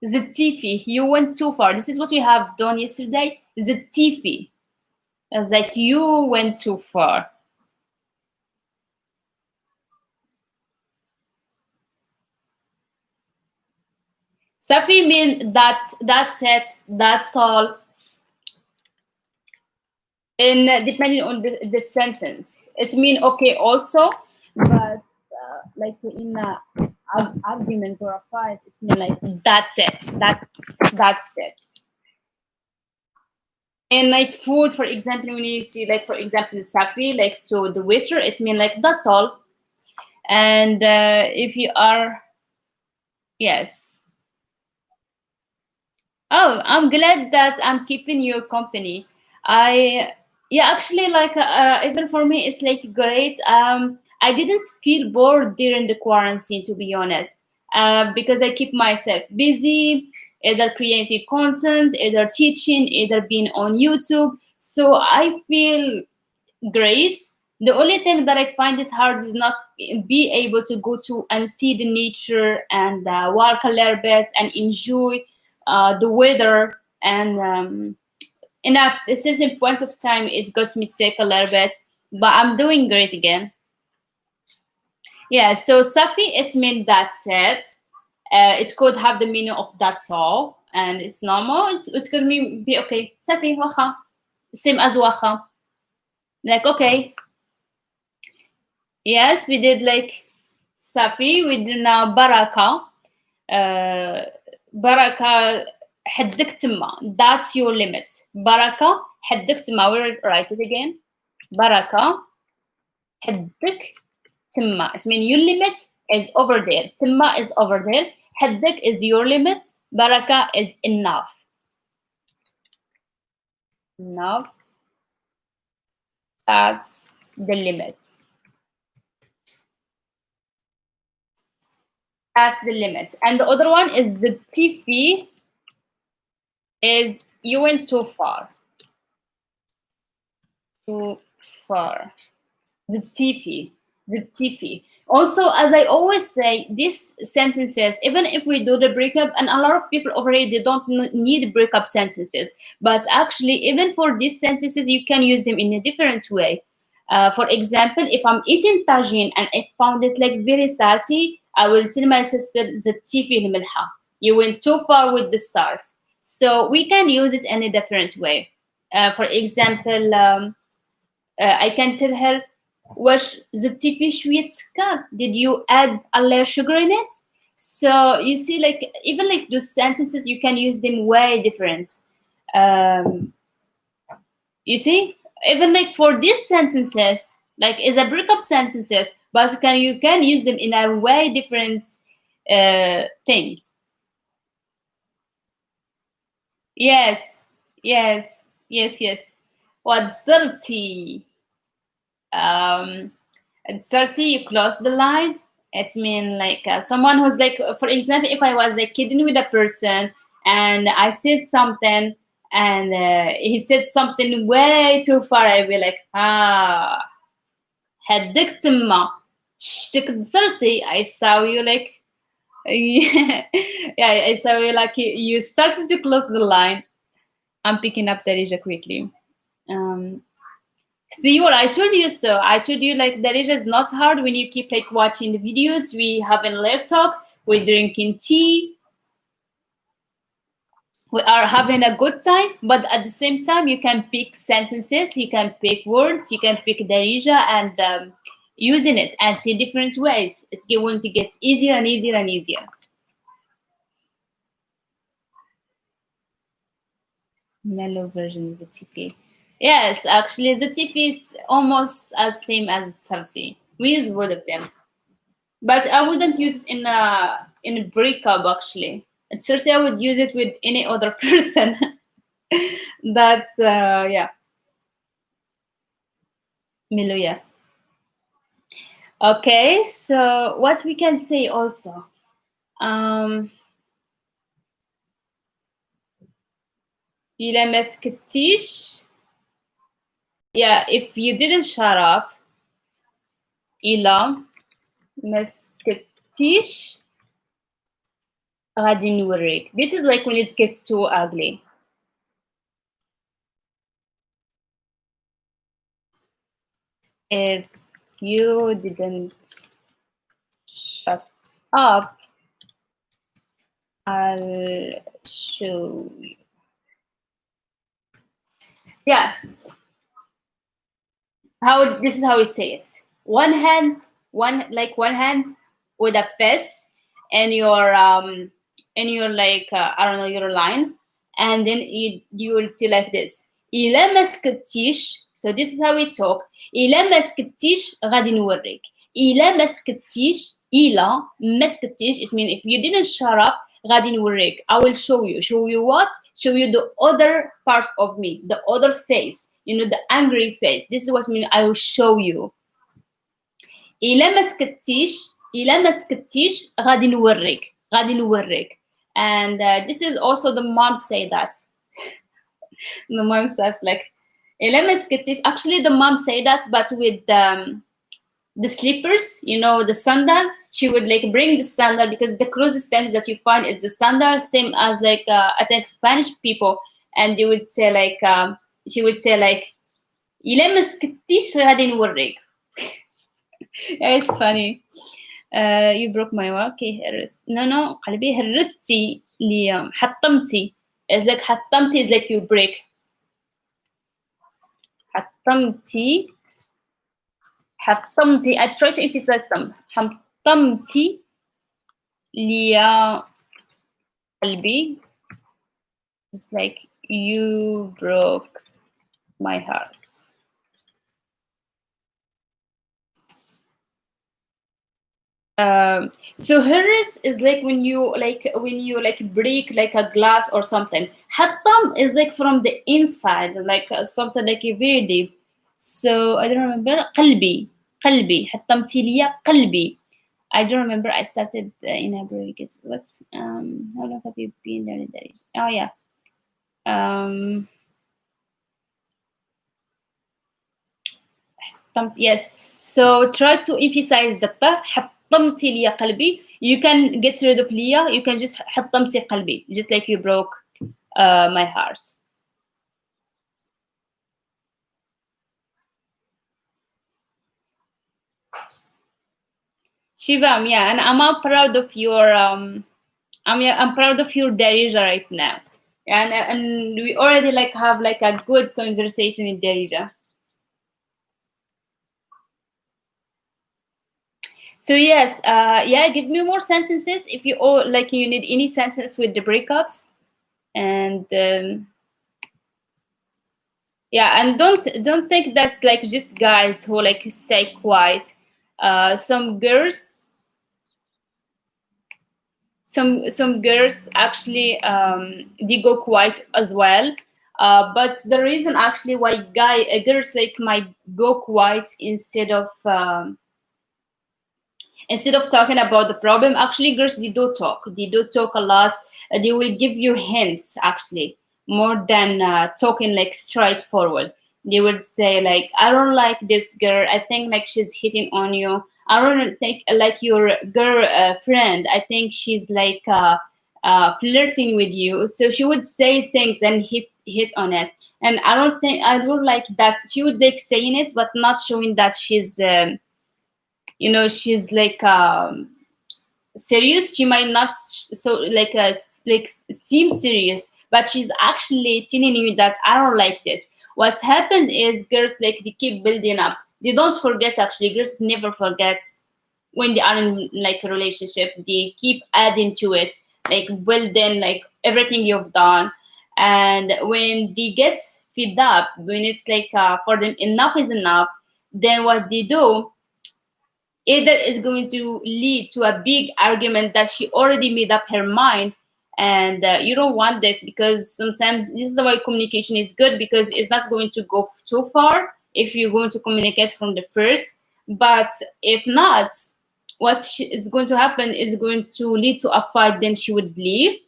Speaker 1: Zatifi. You went too far. This is what we have done yesterday. Zatifi. It's like you went too far. Safi mean that's it, that's all. And depending on the sentence, it mean okay also, but like in a argument or a fight, it mean like that's it, that's it. And like food, for example, when you see like for example Safi, like to the waiter, it mean like that's all. And if you are, yes. Oh, I'm glad that I'm keeping you company. I Yeah, actually, like even for me, it's like great. I didn't feel bored during the quarantine, to be honest, because I keep myself busy, either creating content, either teaching, either being on YouTube. So I feel great. The only thing that I find is hard is not be able to go to and see the nature and walk a little bit and enjoy the weather. And in a certain point of time, it got me sick a little bit, but I'm doing great again. Yeah. So Safi is mean that's it. It could have the meaning of that's all, and it's normal. It could mean be okay. Safi wacha, same as wacha. Like okay, yes, we did like Safi, we do now Baraka. Uh, Baraka حدك تما. That's your limit. Baraka حدك تما. We'll write it again. Baraka حدك تما. It means your limit is over there. Timma is over there. حدك is your limit. Baraka is enough. Enough. That's the limit. That's the limit. And the other one is the TV is you went too far. Too far. The TV. The TV. Also, as I always say, these sentences, even if we do the breakup, and a lot of people already they don't need breakup sentences, but actually, even for these sentences, you can use them in a different way. For example, if I'm eating tagine and I found it like very salty, I will tell my sister, the TV الملحة. You went too far with the salt. So we can use it in a different way. For example, I can tell her واش زدتي فيه شوية سكر did you add a little sugar in it. So you see, like even like those sentences you can use them way different. um, you see, even like for these sentences like is a breakup sentences, but you can use them in a way different thing. Yes, yes, yes, yes. What's dirty? um At 30, you close the line. It's mean like someone who's like, for example, if I was like kidding with a person and I said something and he said something way too far, I'd be like, هديك تما شتك صرتي. I saw you like, yeah, I saw you like you started to close the line. I'm picking up Darija quickly. Um, See what I told you so. I told you like that it is not hard when you keep like watching the videos. We have a laptop, we're drinking tea, we are having a good time, but at the same time you can pick sentences, you can pick words, you can pick Darija and using it and see different ways. It's going to get easier and easier and easier. Mellow version of the TP. Yes, actually the TP is almost as same as Sarsi. We use both of them. But I wouldn't use it in a breakup actually. At Cersei, I would use it with any other person. That's yeah, Miluya. Okay, so what we can say also. Um إلى ما سكتيش. Yeah, if you didn't shut up. إلى ما سكتيش غادي نوريك. This is like when it gets too ugly. If you didn't shut up, I'll show you. Yeah, how this is how we say it. One hand, one hand with a fist and your like I don't know your line, and then you will see like this. إلا ما سكتيش. So this is how we talk. إلا ما سكتيش غادي نوريك. إلا ما سكتيش. إلا ما سكتيش. It means if you didn't shut up غادي نوريك. I will show you. Show you what? Show you the other part of me, the other face. You know, the angry face. This is what mean I will show you. إلا ما سكتيش إلا ما سكتيش غادي نوريك. غادي نوريك. And this is also the mom say that. The mom says like إلا ما سكتيش. Actually, the mom say that, but with the slippers, you know, the sandal. She would like bring the sandal because the closest things that you find is the sandal, same as like I think Spanish people, and they would say like she would say like إلا ما سكتيش غادي نوريك. It's funny. You broke my walk. Okay, no قلبي هرستي لي حطمتي. It's like حطمتي is like you break. حطمتي I try to emphasize them. حطمتي لي قلبي. It's like you broke my heart. So hers is like when you break like a glass or something. حطم is like from the inside, like something like very deep. So I don't remember. قلبي حطمتي لي قلبي. I don't remember. I started in a break. What's how long have you been there? Oh yeah. Yes. So try to emphasize the pa. حطمتي لي قلبي. You can get rid of ليا. You can just حطمتي قلبي. Just like you broke my heart. Shivam, yeah, and I'm proud of your I'm proud of your Darija right now. And we already like have like a good conversation in Darija. So yes, yeah, give me more sentences if you all like you need any sentence with the breakups, and yeah, and don't think that's like just guys who like stay quiet. Some girls, some girls actually they go quiet as well. But the reason actually why girls like might go quiet instead of talking about the problem, actually girls they do talk a lot. They will give you hints actually more than talking like straightforward. They would say like, I don't like this girl, I think like she's hitting on you. I don't think like your girl friend, I think she's like flirting with you. So she would say things and hit on it. And I don't like that she would like saying it but not showing that she's you know, she's like serious. She might not so like seem serious, but she's actually telling you that I don't like this. What happens is girls like they keep building up. They don't forget. Actually, girls never forget when they are in like a relationship. They keep adding to it, like building like everything you've done. And when they get fed up, when it's like for them enough is enough, then what they do either is going to lead to a big argument that she already made up her mind. And you don't want this, because sometimes this is why communication is good, because it's not going to go too far if you're going to communicate from the first. But if not, what is going to happen is going to lead to a fight. Then she would leave,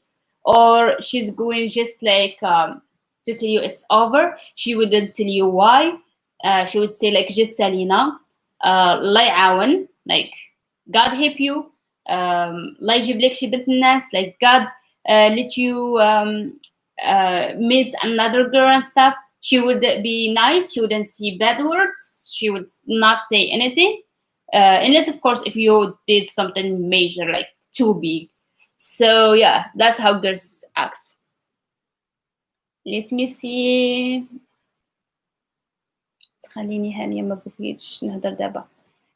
Speaker 1: or she's going just like to tell you it's over. She wouldn't tell you why. She would say like just Salina, الله يعاون, like God help you, الله يجيب لك شي بنت الناس, like God let you meet another girl and stuff. She would be nice. She wouldn't see bad words. She would not say anything, unless of course if you did something major like too big. So yeah, that's how girls act. Let me see. تخليني هانية, ما بغيتش نهضر دابا.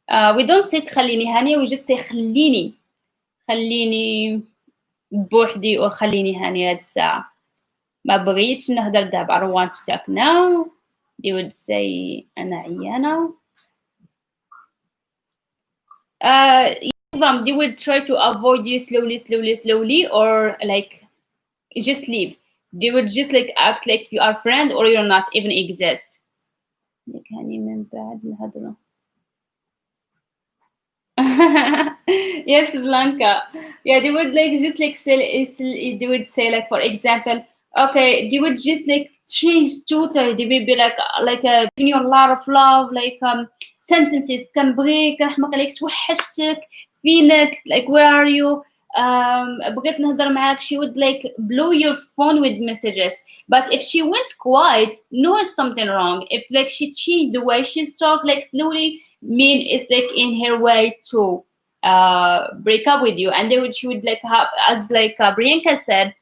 Speaker 1: We don't say تخليني هانية, we just say خليني بوحدي أو خليني هانية هاد الساعة. ما بغيتش نهضر دابا. I don't want to talk now. They would say أنا عيانة. they will try to avoid you slowly, slowly, slowly, or like you just leave. They will just like act like you are friend or you're not even exist. Like, honey, man, bad, I don't know. Yes, Blanca. Yeah, they would like just like say, they would say like, for example, okay, they would just like change totally. They would be like giving you a lot of love, like sentences كنبغيك كنحماق عليك توحشتك فينك, like where are you, بغيت نهضر معاك. She would like blow your phone with messages. But if she went quiet, no, it's something wrong. If like she changed the way she's talk, like slowly, mean it's like in her way to break up with you. And they would she would like have, as like Priyanka said,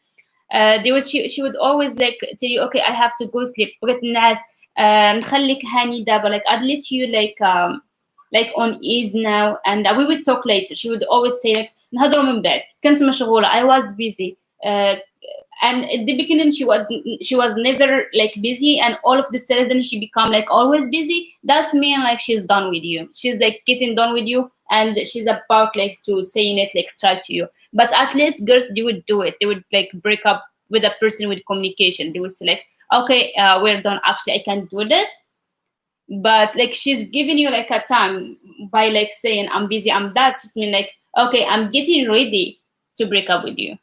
Speaker 1: she would always like tell you, okay, I have to go sleep, بغيت ننعس, نخليك هاني دابا, like I'd let you like on ease now, and we would talk later. She would always say like نهضروا من بعد, كنت مشغولة, I was busy. uh, and at the beginning she was never like busy, and all of the sudden she become like always busy. That's mean like she's done with you, she's like getting done with you, and she's about like to saying it like straight to you. But at least girls, they would do it, they would like break up with a person with communication. They would say like, okay, we're done, actually I can't do this. But like she's giving you like a time by like saying I'm busy, that's just mean like, okay, I'm getting ready to break up with you.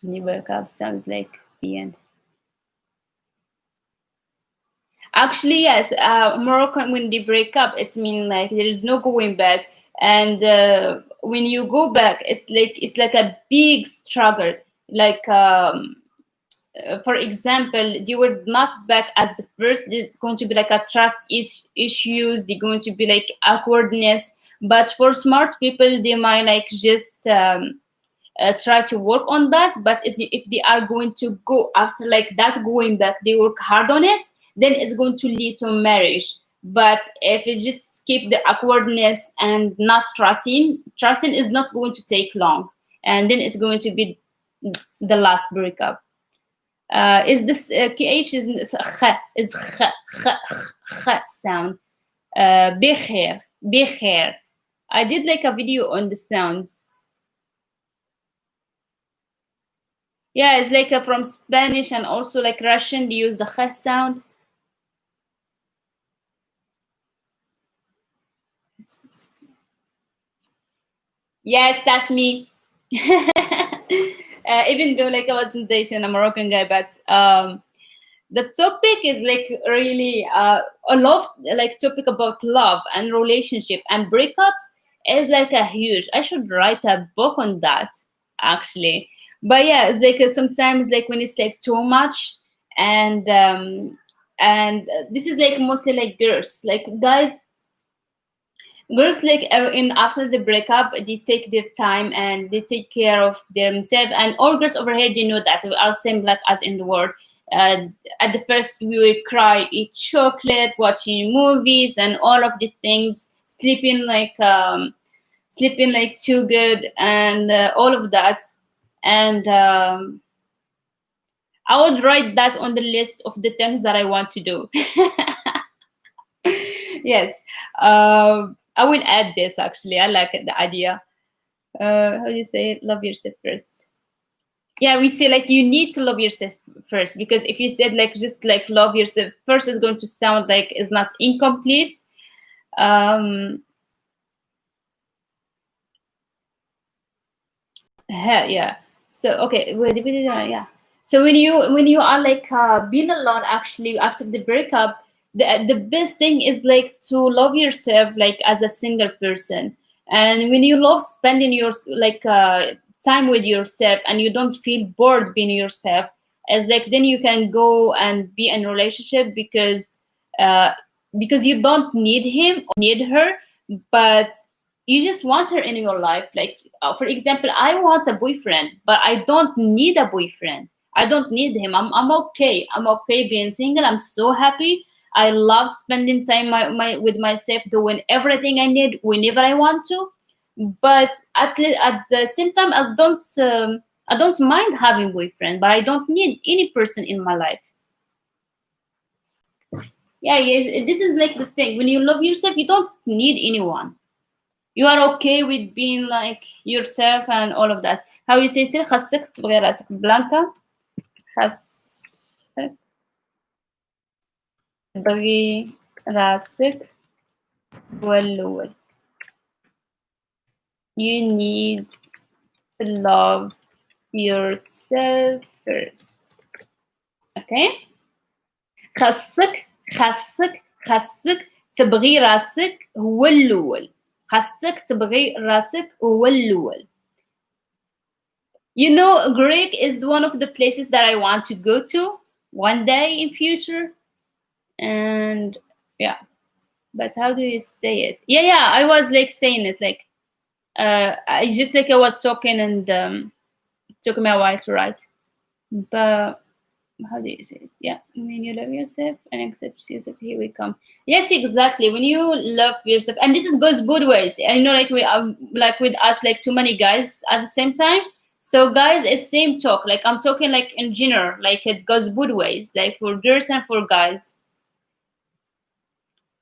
Speaker 1: When you break up sounds like the end. Actually, yes, Moroccan, when they break up, it's mean like there is no going back. And when you go back, it's like a big struggle. Like for example, they were not back as the first. There's going to be like a trust issues. They're going to be like awkwardness. But for smart people, they might like just try to work on that. But if they are going to go after like that going back, they work hard on it, then it's going to lead to marriage. But if it just keep the awkwardness and not trusting is not going to take long, and then it's going to be the last breakup. Is this KH is sound. بخير بخير. I did like a video on the sounds. Yeah, it's like from Spanish and also like Russian. They use the kh sound. Yes, that's me. Even though like I wasn't dating a Moroccan guy, but the topic is like really a love like topic about love and relationship and breakups is like a huge. I should write a book on that actually. But yeah, it's like sometimes like when it's like too much, and this is like mostly like girls, like girls like in after the breakup they take their time and they take care of themselves. And all girls over here, they know that we are same like as in the world. uh, at the first we will cry, eat chocolate, watching movies and all of these things, sleeping like too good, and all of that. And I would write that on the list of the things that I want to do. Yes. I will add this actually. I like the idea. How do you say it? Love yourself first. Yeah, we say like you need to love yourself first, because if you said like just like love yourself first, it's going to sound like it's not incomplete. Um, yeah. So okay, yeah. So when you are like being alone, actually after the breakup, the best thing is like to love yourself like as a single person. And when you love spending your like time with yourself and you don't feel bored being yourself, as like then you can go and be in a relationship, uh because you don't need him or need her, but you just want her in your life. Like for example, I want a boyfriend, but I don't need a boyfriend. I don't need him. I'm okay. I'm okay being single. I'm so happy. I love spending time with myself, doing everything I need whenever I want to. But at the same time, I don't mind having boyfriend, but I don't need any person in my life. Yeah, yes, this is like the thing. When you love yourself, you don't need anyone. You are okay with being like yourself and all of that. How you say سير خاصك تبغي راسك بلانكا خاصك تبغي راسك هو الأول. You need to love yourself first. Okay? خاصك تبغي راسك هو الأول. خاصك تبغي راسك هو الأول. You know, Greek is one of the places that I want to go to one day in future. And yeah, but how do you say it? Yeah, I was like saying it like I just like I was talking and it took me a while to write. But how do you say it? Yeah, when you love yourself and accept yourself, here we come. Yes, exactly. When you love yourself, and this is goes both ways. I know, like we like with us, like too many guys at the same time. So guys, it's same talk. Like I'm talking like in general, like it goes both ways, like for girls and for guys.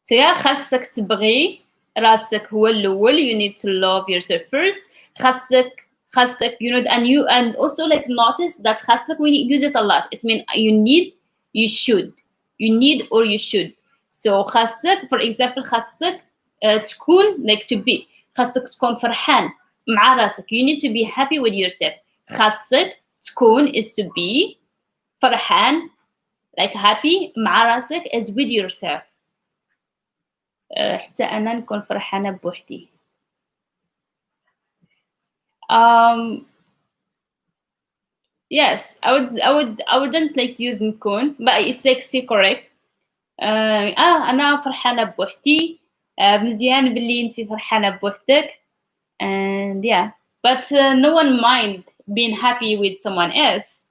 Speaker 1: So yeah, خاصك تبغي راسك هو الأول. You need to love yourself first. خاصك you know, and also like notice that خاصك we use it a lot. It means you need, you should, you need or you should. So خاصك, for example, خاصك تكون like to be. خاصك تكون فرحان مع راسك. You need to be happy with yourself. خاصك تكون is to be, فرحان like happy مع راسك is with yourself. حتى أنا نكون فرحانة بوحدي. Yes, I wouldn't like use نكون, but it's like still correct. أنا فرحانة بوحدي. مزيان باللي أنتي فرحانة بوحدك. And yeah, but no one mind being happy with someone else.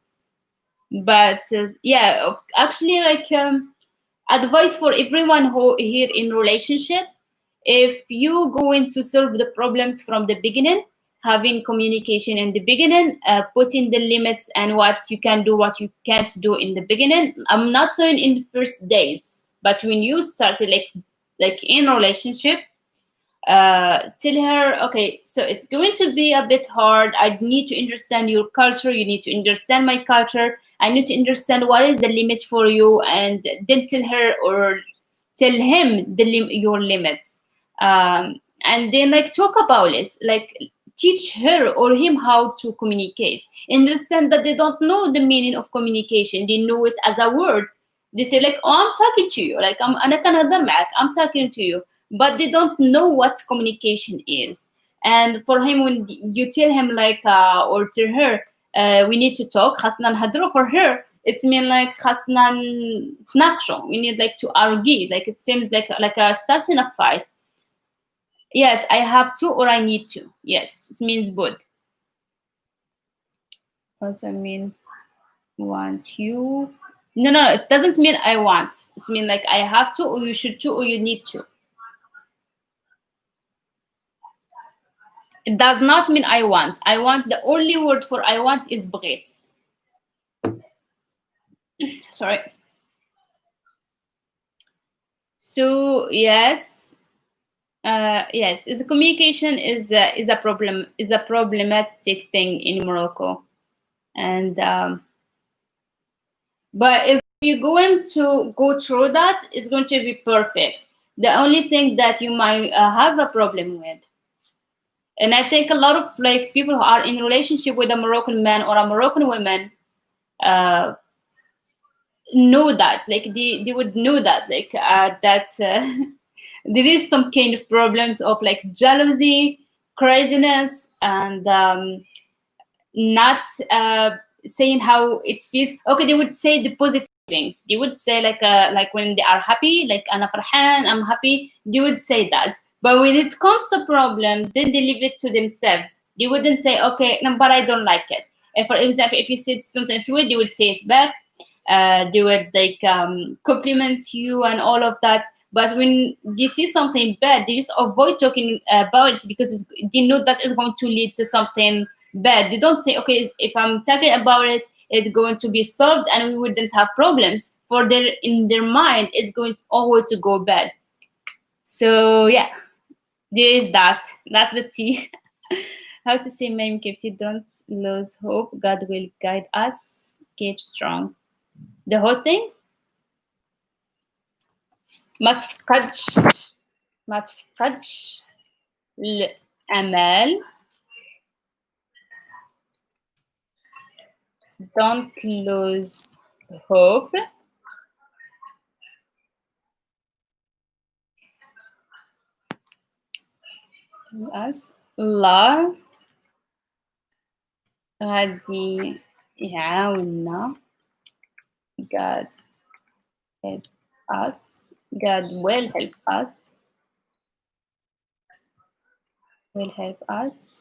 Speaker 1: But yeah, actually like advice for everyone who here in relationship, if you going to solve the problems from the beginning, having communication in the beginning, putting the limits and what you can do, what you can't do in the beginning. I'm not saying in the first dates, but when you start like in a relationship, tell her, okay, so it's going to be a bit hard. I need to understand your culture. You need to understand my culture. I need to understand what is the limit for you, and then tell her or tell him your limits. And then like talk about it, like teach her or him how to communicate. Understand that they don't know the meaning of communication. They know it as a word. They say like, oh, I'm talking to you, like أنا كنهضر معك, I'm talking to you, but they don't know what communication is. And for him, when you tell him like or tell her, we need to talk, خاصنا نهضروا, for her it's mean like خاصنا نتناقشوا, we need like to argue, like it seems like a starting a fight. Yes, I have to or I need to. Yes, it means both. Also mean want you. No, it doesn't mean I want. It means like I have to or you should to or you need to. It does not mean I want. I want, the only word for I want is بغيت. Sorry. So yes, yes, is communication is a problem, is a problematic thing in Morocco, and but if you're going to go through that, it's going to be perfect. The only thing that you might have a problem with, and I think a lot of like people who are in relationship with a Moroccan man or a Moroccan woman know that, like they would know that, like that's there is some kind of problems of like jealousy, craziness, and not saying how it feels. Okay, they would say the positive things. They would say like when they are happy, like أنا فرحان, I'm happy. They would say that. But when it comes to problem, then they leave it to themselves. They wouldn't say, okay, no, but I don't like it. And for example, if you said something sweet, they would say it back. They would like compliment you and all of that. But when they see something bad, they just avoid talking about it because they know that it's going to lead to something bad. They don't say, okay, if I'm talking about it, it's going to be solved and we wouldn't have problems. for their in their mind is going always to go bad. So yeah, there is that. That's the tea. How to say my KFC, don't lose hope. God will guide us. Keep strong. The whole thing. ما تفقدش ما تفقدش الأمل. Don't lose hope. Yes. الله غادي يعاوننا. God help us. God will help us. Will help us.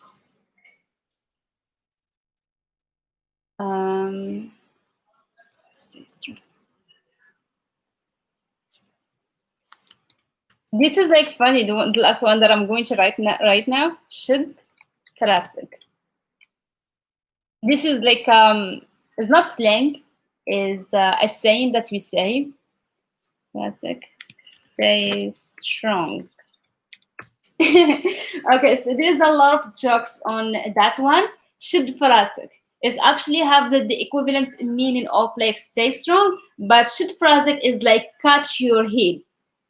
Speaker 1: This is like funny. The last one that I'm going to write right now. Should classic. This is like it's not slang. Is a saying that we say. Classic. Stay strong. Okay, so there's a lot of jokes on that one. Should فراسك is actually have the equivalent meaning of like stay strong, but should فراسك is like catch your head,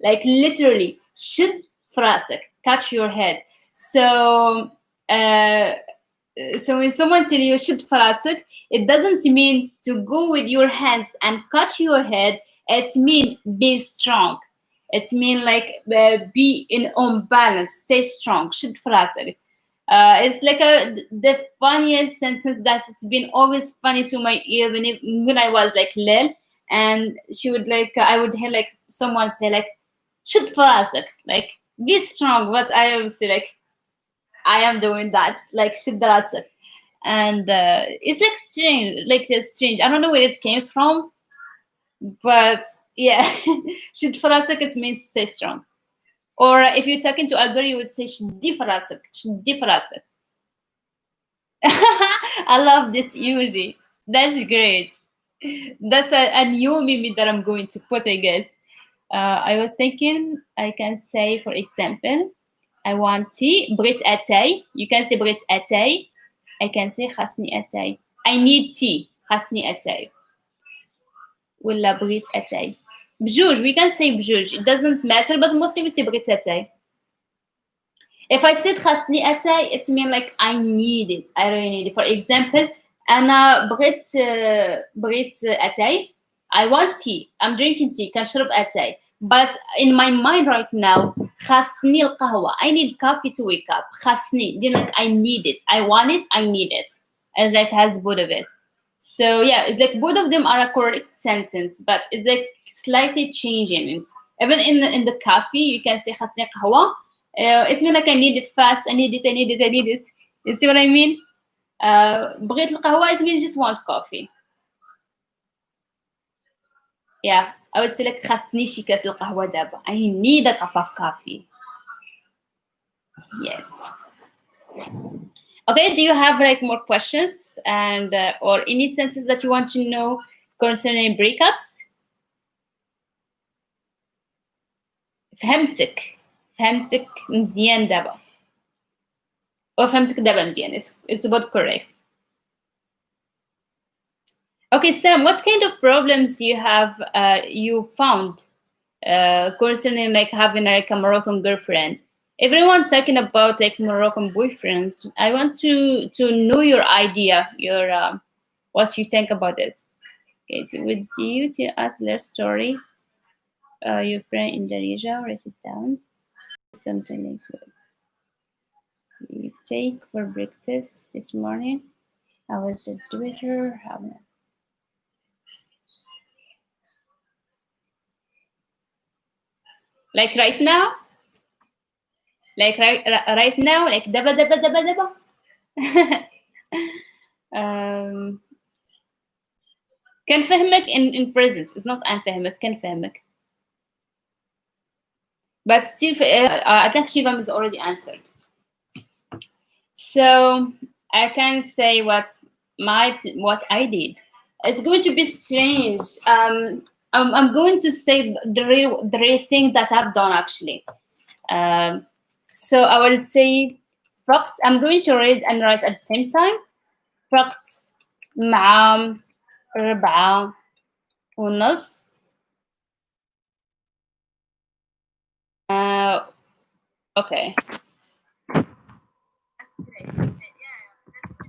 Speaker 1: like literally should فراسك, catch your head. So so when someone tell you should فراسك, it doesn't mean to go with your hands and catch your head. It means be strong. It's mean like be in on balance, stay strong. should فراسك. It's like the funniest sentence that's been always funny to my ear when I was like little, and she would like I would hear like someone say like should فراسك, like be strong. But I would say like I am doing that, like should راسك. And it's like strange, like it's strange. I don't know where it came from, but yeah, should فراسك it means stay strong. Or if you're talking to a girl, you would say شدي فراسك, شدي فراسك. I love this emoji. That's great. That's a new meme that I'm going to put, I guess. I was thinking I can say, for example, I want tea, بغيت أتاي. You can say بغيت أتاي. I can say خاصني أتاي. I need tea. خاصني أتاي. ولا بغيت أتاي. بجوج. We can say بجوج. It doesn't matter, but mostly we say بغيت أتاي. If I said خاصني أتاي, it's mean like I need it. I really need it. For example, أنا بغيت أتاي. I want tea. I'm drinking tea. كنشرب أتاي. But in my mind right now, خاصني القهوة. I need coffee to wake up. خاصني. Then like I need it. I want it. I need it. It's like has both of it. So yeah, it's like both of them are a correct sentence, but it's like slightly changing it. Even in the coffee, you can say خاصني قهوة. It's mean like I need it fast. I need it. I need it. I need it. You see what I mean? بغيت القهوة it means just want coffee. Yeah, I would say like خاصني شي كاس القهوة دابا. I need a cup of coffee. Yes. Okay, do you have like more questions and or any sentences that you want to know concerning breakups? فهمتك مزيان دابا. Or فهمتك دابا مزيان. It's about correct. Okay, Sam, what kind of problems you have you found concerning like having like a Moroccan girlfriend? Everyone talking about like Moroccan boyfriends. I want to know your idea, your what you think about this. Okay, so with you to ask their story. Your friend in Darija, write it down. Something like that. You take for breakfast this morning. I was the Twitter. Like right now? Like right now? Like daba daba daba daba? كان فهمك in present. It's not أنفهمك. كان فهمك. But still, I think Shivam is already answered. So I can say what I did. It's going to be strange. I'm going to say the real thing that I've done actually. Um, so I will say facts. I'm going to read and write at the same time. facts مع 4:30. Uh, okay.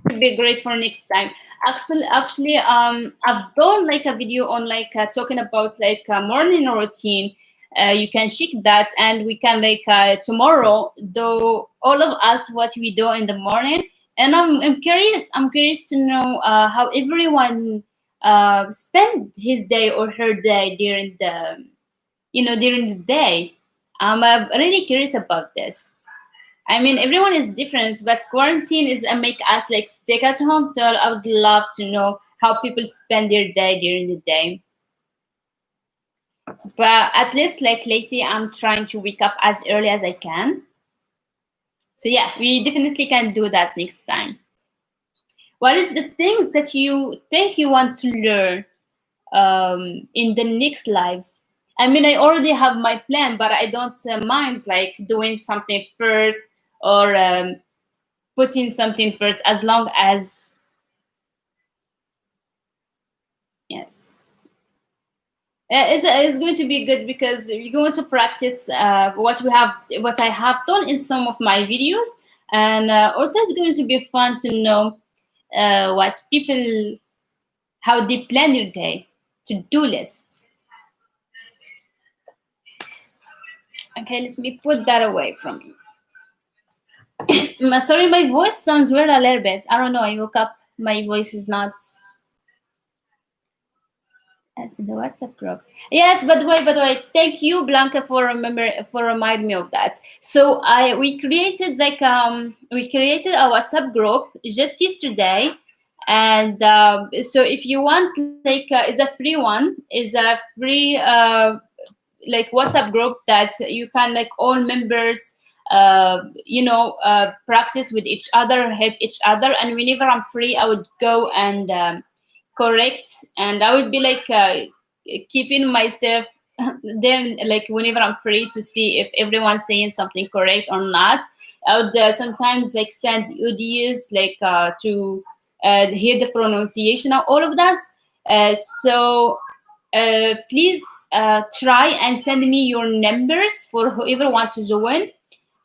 Speaker 1: Be great for next time. Actually, I've done like a video on like talking about like a morning routine. You can check that, and we can like tomorrow do all of us what we do in the morning. And I'm curious. I'm curious to know how everyone spend his day or her day during the during the day. I'm really curious about this. I mean, everyone is different, but quarantine is make us like stick at home. So I would love to know how people spend their day during the day. But at least like lately, I'm trying to wake up as early as I can. So yeah, we definitely can do that next time. What is the things that you think you want to learn in the next lives? I mean, I already have my plan, but I don't mind like doing something first or putting something first as long as yes. It's going to be good because we're going to practice what I have done in some of my videos, and also it's going to be fun to know what people how they plan their day, to do lists. Okay, let me put that away from me. Sorry, my voice sounds weird a little bit. I don't know. I woke up. My voice is not. As in the WhatsApp group. Yes, by the way, thank you, Blanca, for remind me of that. So I we created a WhatsApp group just yesterday, and so if you want like is a free one, is a free like WhatsApp group that you can like all members practice with each other, help each other, and whenever I'm free, I would go and correct, and I would be like keeping myself then like whenever I'm free to see if everyone's saying something correct or not. I would sometimes like send audios like to hear the pronunciation of all of that. So please try and send me your numbers for whoever wants to join.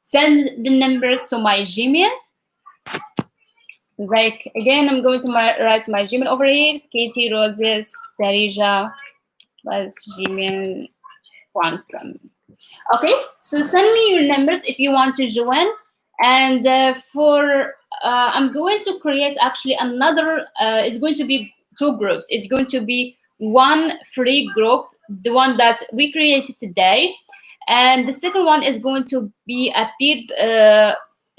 Speaker 1: Send the numbers to my Gmail. Like again, I'm going to write my Gmail over here. Katie Roses Darija was gmail.com. Okay, so send me your numbers if you want to join. And for I'm going to create actually another. It's going to be two groups. It's going to be one free group, the one that we created today, and the second one is going to be a paid.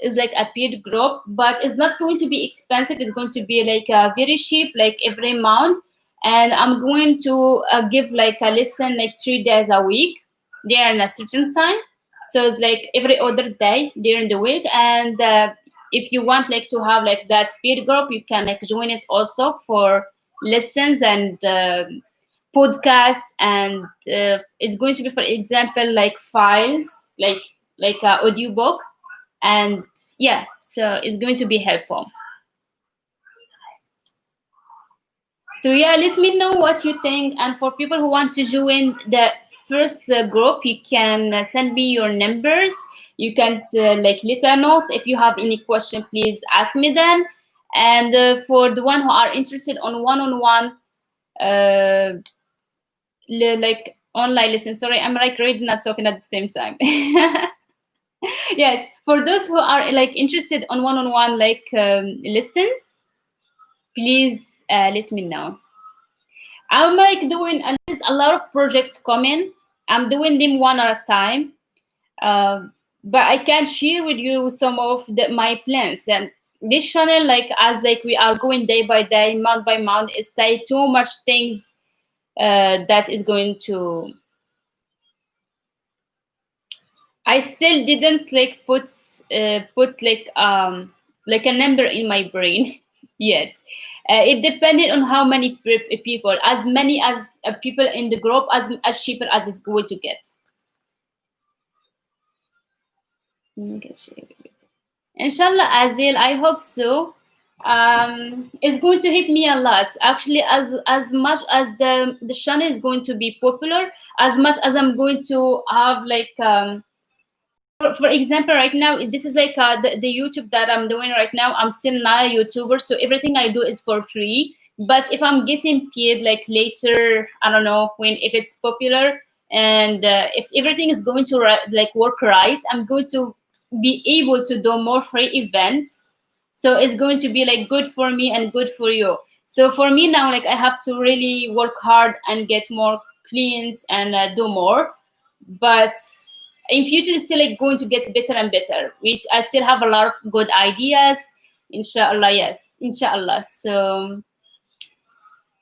Speaker 1: Is like a paid group, but it's not going to be expensive. It's going to be like very cheap, like every month. And I'm going to give like a lesson like 3 days a week there in a certain time. So it's like every other day during the week. And if you want like to have like that speed group, you can like join it also for lessons and podcasts. And it's going to be, for example, like files, like a audiobook. And yeah, so it's going to be helpful. So yeah, let me know what you think. And for people who want to join the first group, you can send me your numbers. You can like letter notes. If you have any question, please ask me then. And for the one who are interested on one-on-one, like online lessons. Sorry, I'm like reading and talking at the same time. Yes, for those who are like interested on one-on-one like lessons, please let me know. I'm like doing there's a lot of projects coming. I'm doing them one at a time, but I can share with you some of my plans. And this channel, like as like we are going day by day, month by month, is say too much things that is going to. I still didn't like put like a number in my brain. Yet. It depended on how many people, as many as people in the group, as cheaper as it's going to get. Inshallah, Azil, I hope so. It's going to help me a lot. Actually, as much as the channel is going to be popular, as much as I'm going to have like for example, right now this is like the YouTube that I'm doing right now. I'm still not a YouTuber, so everything I do is for free. But if I'm getting paid like later, I don't know when, if it's popular, and if everything is going to like work right, I'm going to be able to do more free events. So it's going to be like good for me and good for you. So for me now, like I have to really work hard and get more clients and do more. But in future it's still like going to get better and better, which I still have a lot of good ideas, inshallah. Yes, inshallah. So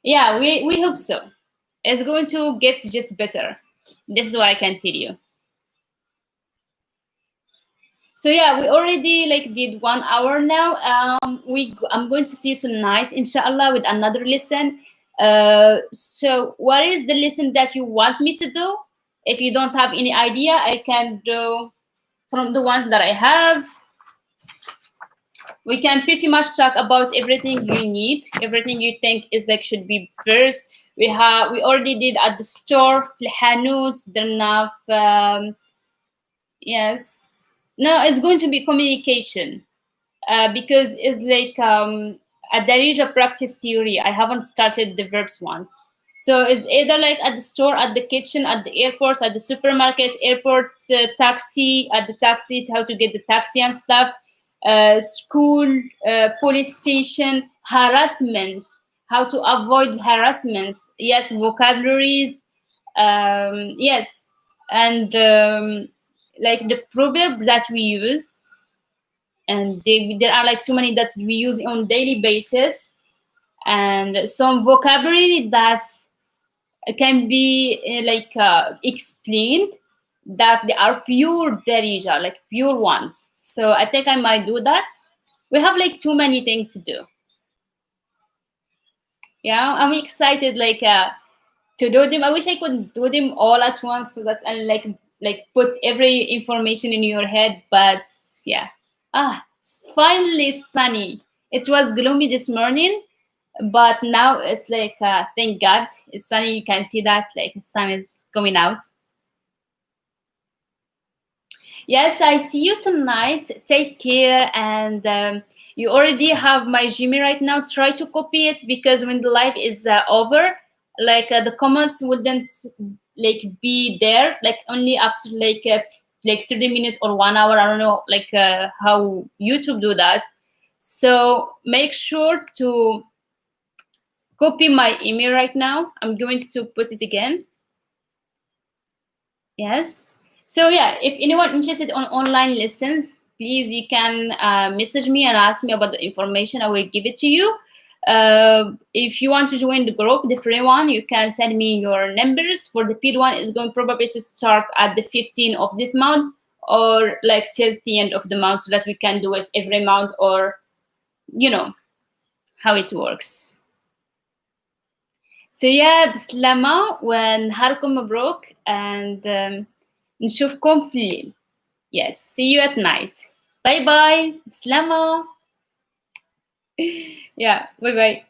Speaker 1: yeah, we hope so. It's going to get just better. This is what I can tell you. So yeah, we already like did 1 hour now. I'm going to see you tonight, inshallah, with another lesson. So what is the lesson that you want me to do? If you don't have any idea, I can do from the ones that I have. We can pretty much talk about everything you need, everything you think is like should be first. We already did at the store, في الحانوت, درنا yes. No, it's going to be communication. Because it's like a Darija practice theory. I haven't started the verbs one. So it's either like at the store, at the kitchen, at the airports, at the supermarkets, airports, taxi, at the taxis, how to get the taxi and stuff, school, police station, harassment, how to avoid harassments. Yes, vocabularies. Yes, and like the proverb that we use, and there are like too many that we use on daily basis, and some vocabulary that can be explained, that they are pure Darija, like pure ones. So I think I might do that. We have like too many things to do. Yeah, I'm excited to do them. I wish I could do them all at once, so that and like put every information in your head. But yeah, it's finally sunny. It was gloomy this morning, but now it's like thank God it's sunny. You can see that like the sun is coming out. Yes, I see you tonight. Take care, and you already have my Gmail right now. Try to copy it, because when the live is over, the comments wouldn't like be there, like only after like 30 minutes or 1 hour. I don't know how YouTube do that. So make sure to copy my email right now. I'm going to put it again. Yes. So yeah, if anyone interested on online lessons, please you can message me and ask me about the information. I will give it to you. If you want to join the group, the free one, you can send me your numbers. For the paid one, is going probably to start at the 15th of this month, or like till the end of the month, so that we can do it every month, or you know how it works. So yeah, بسلامة ونهاركم مبروك, and نشوفكم في الليل. Yes, see you at night. Bye bye. بسلامة. Yeah, bye bye.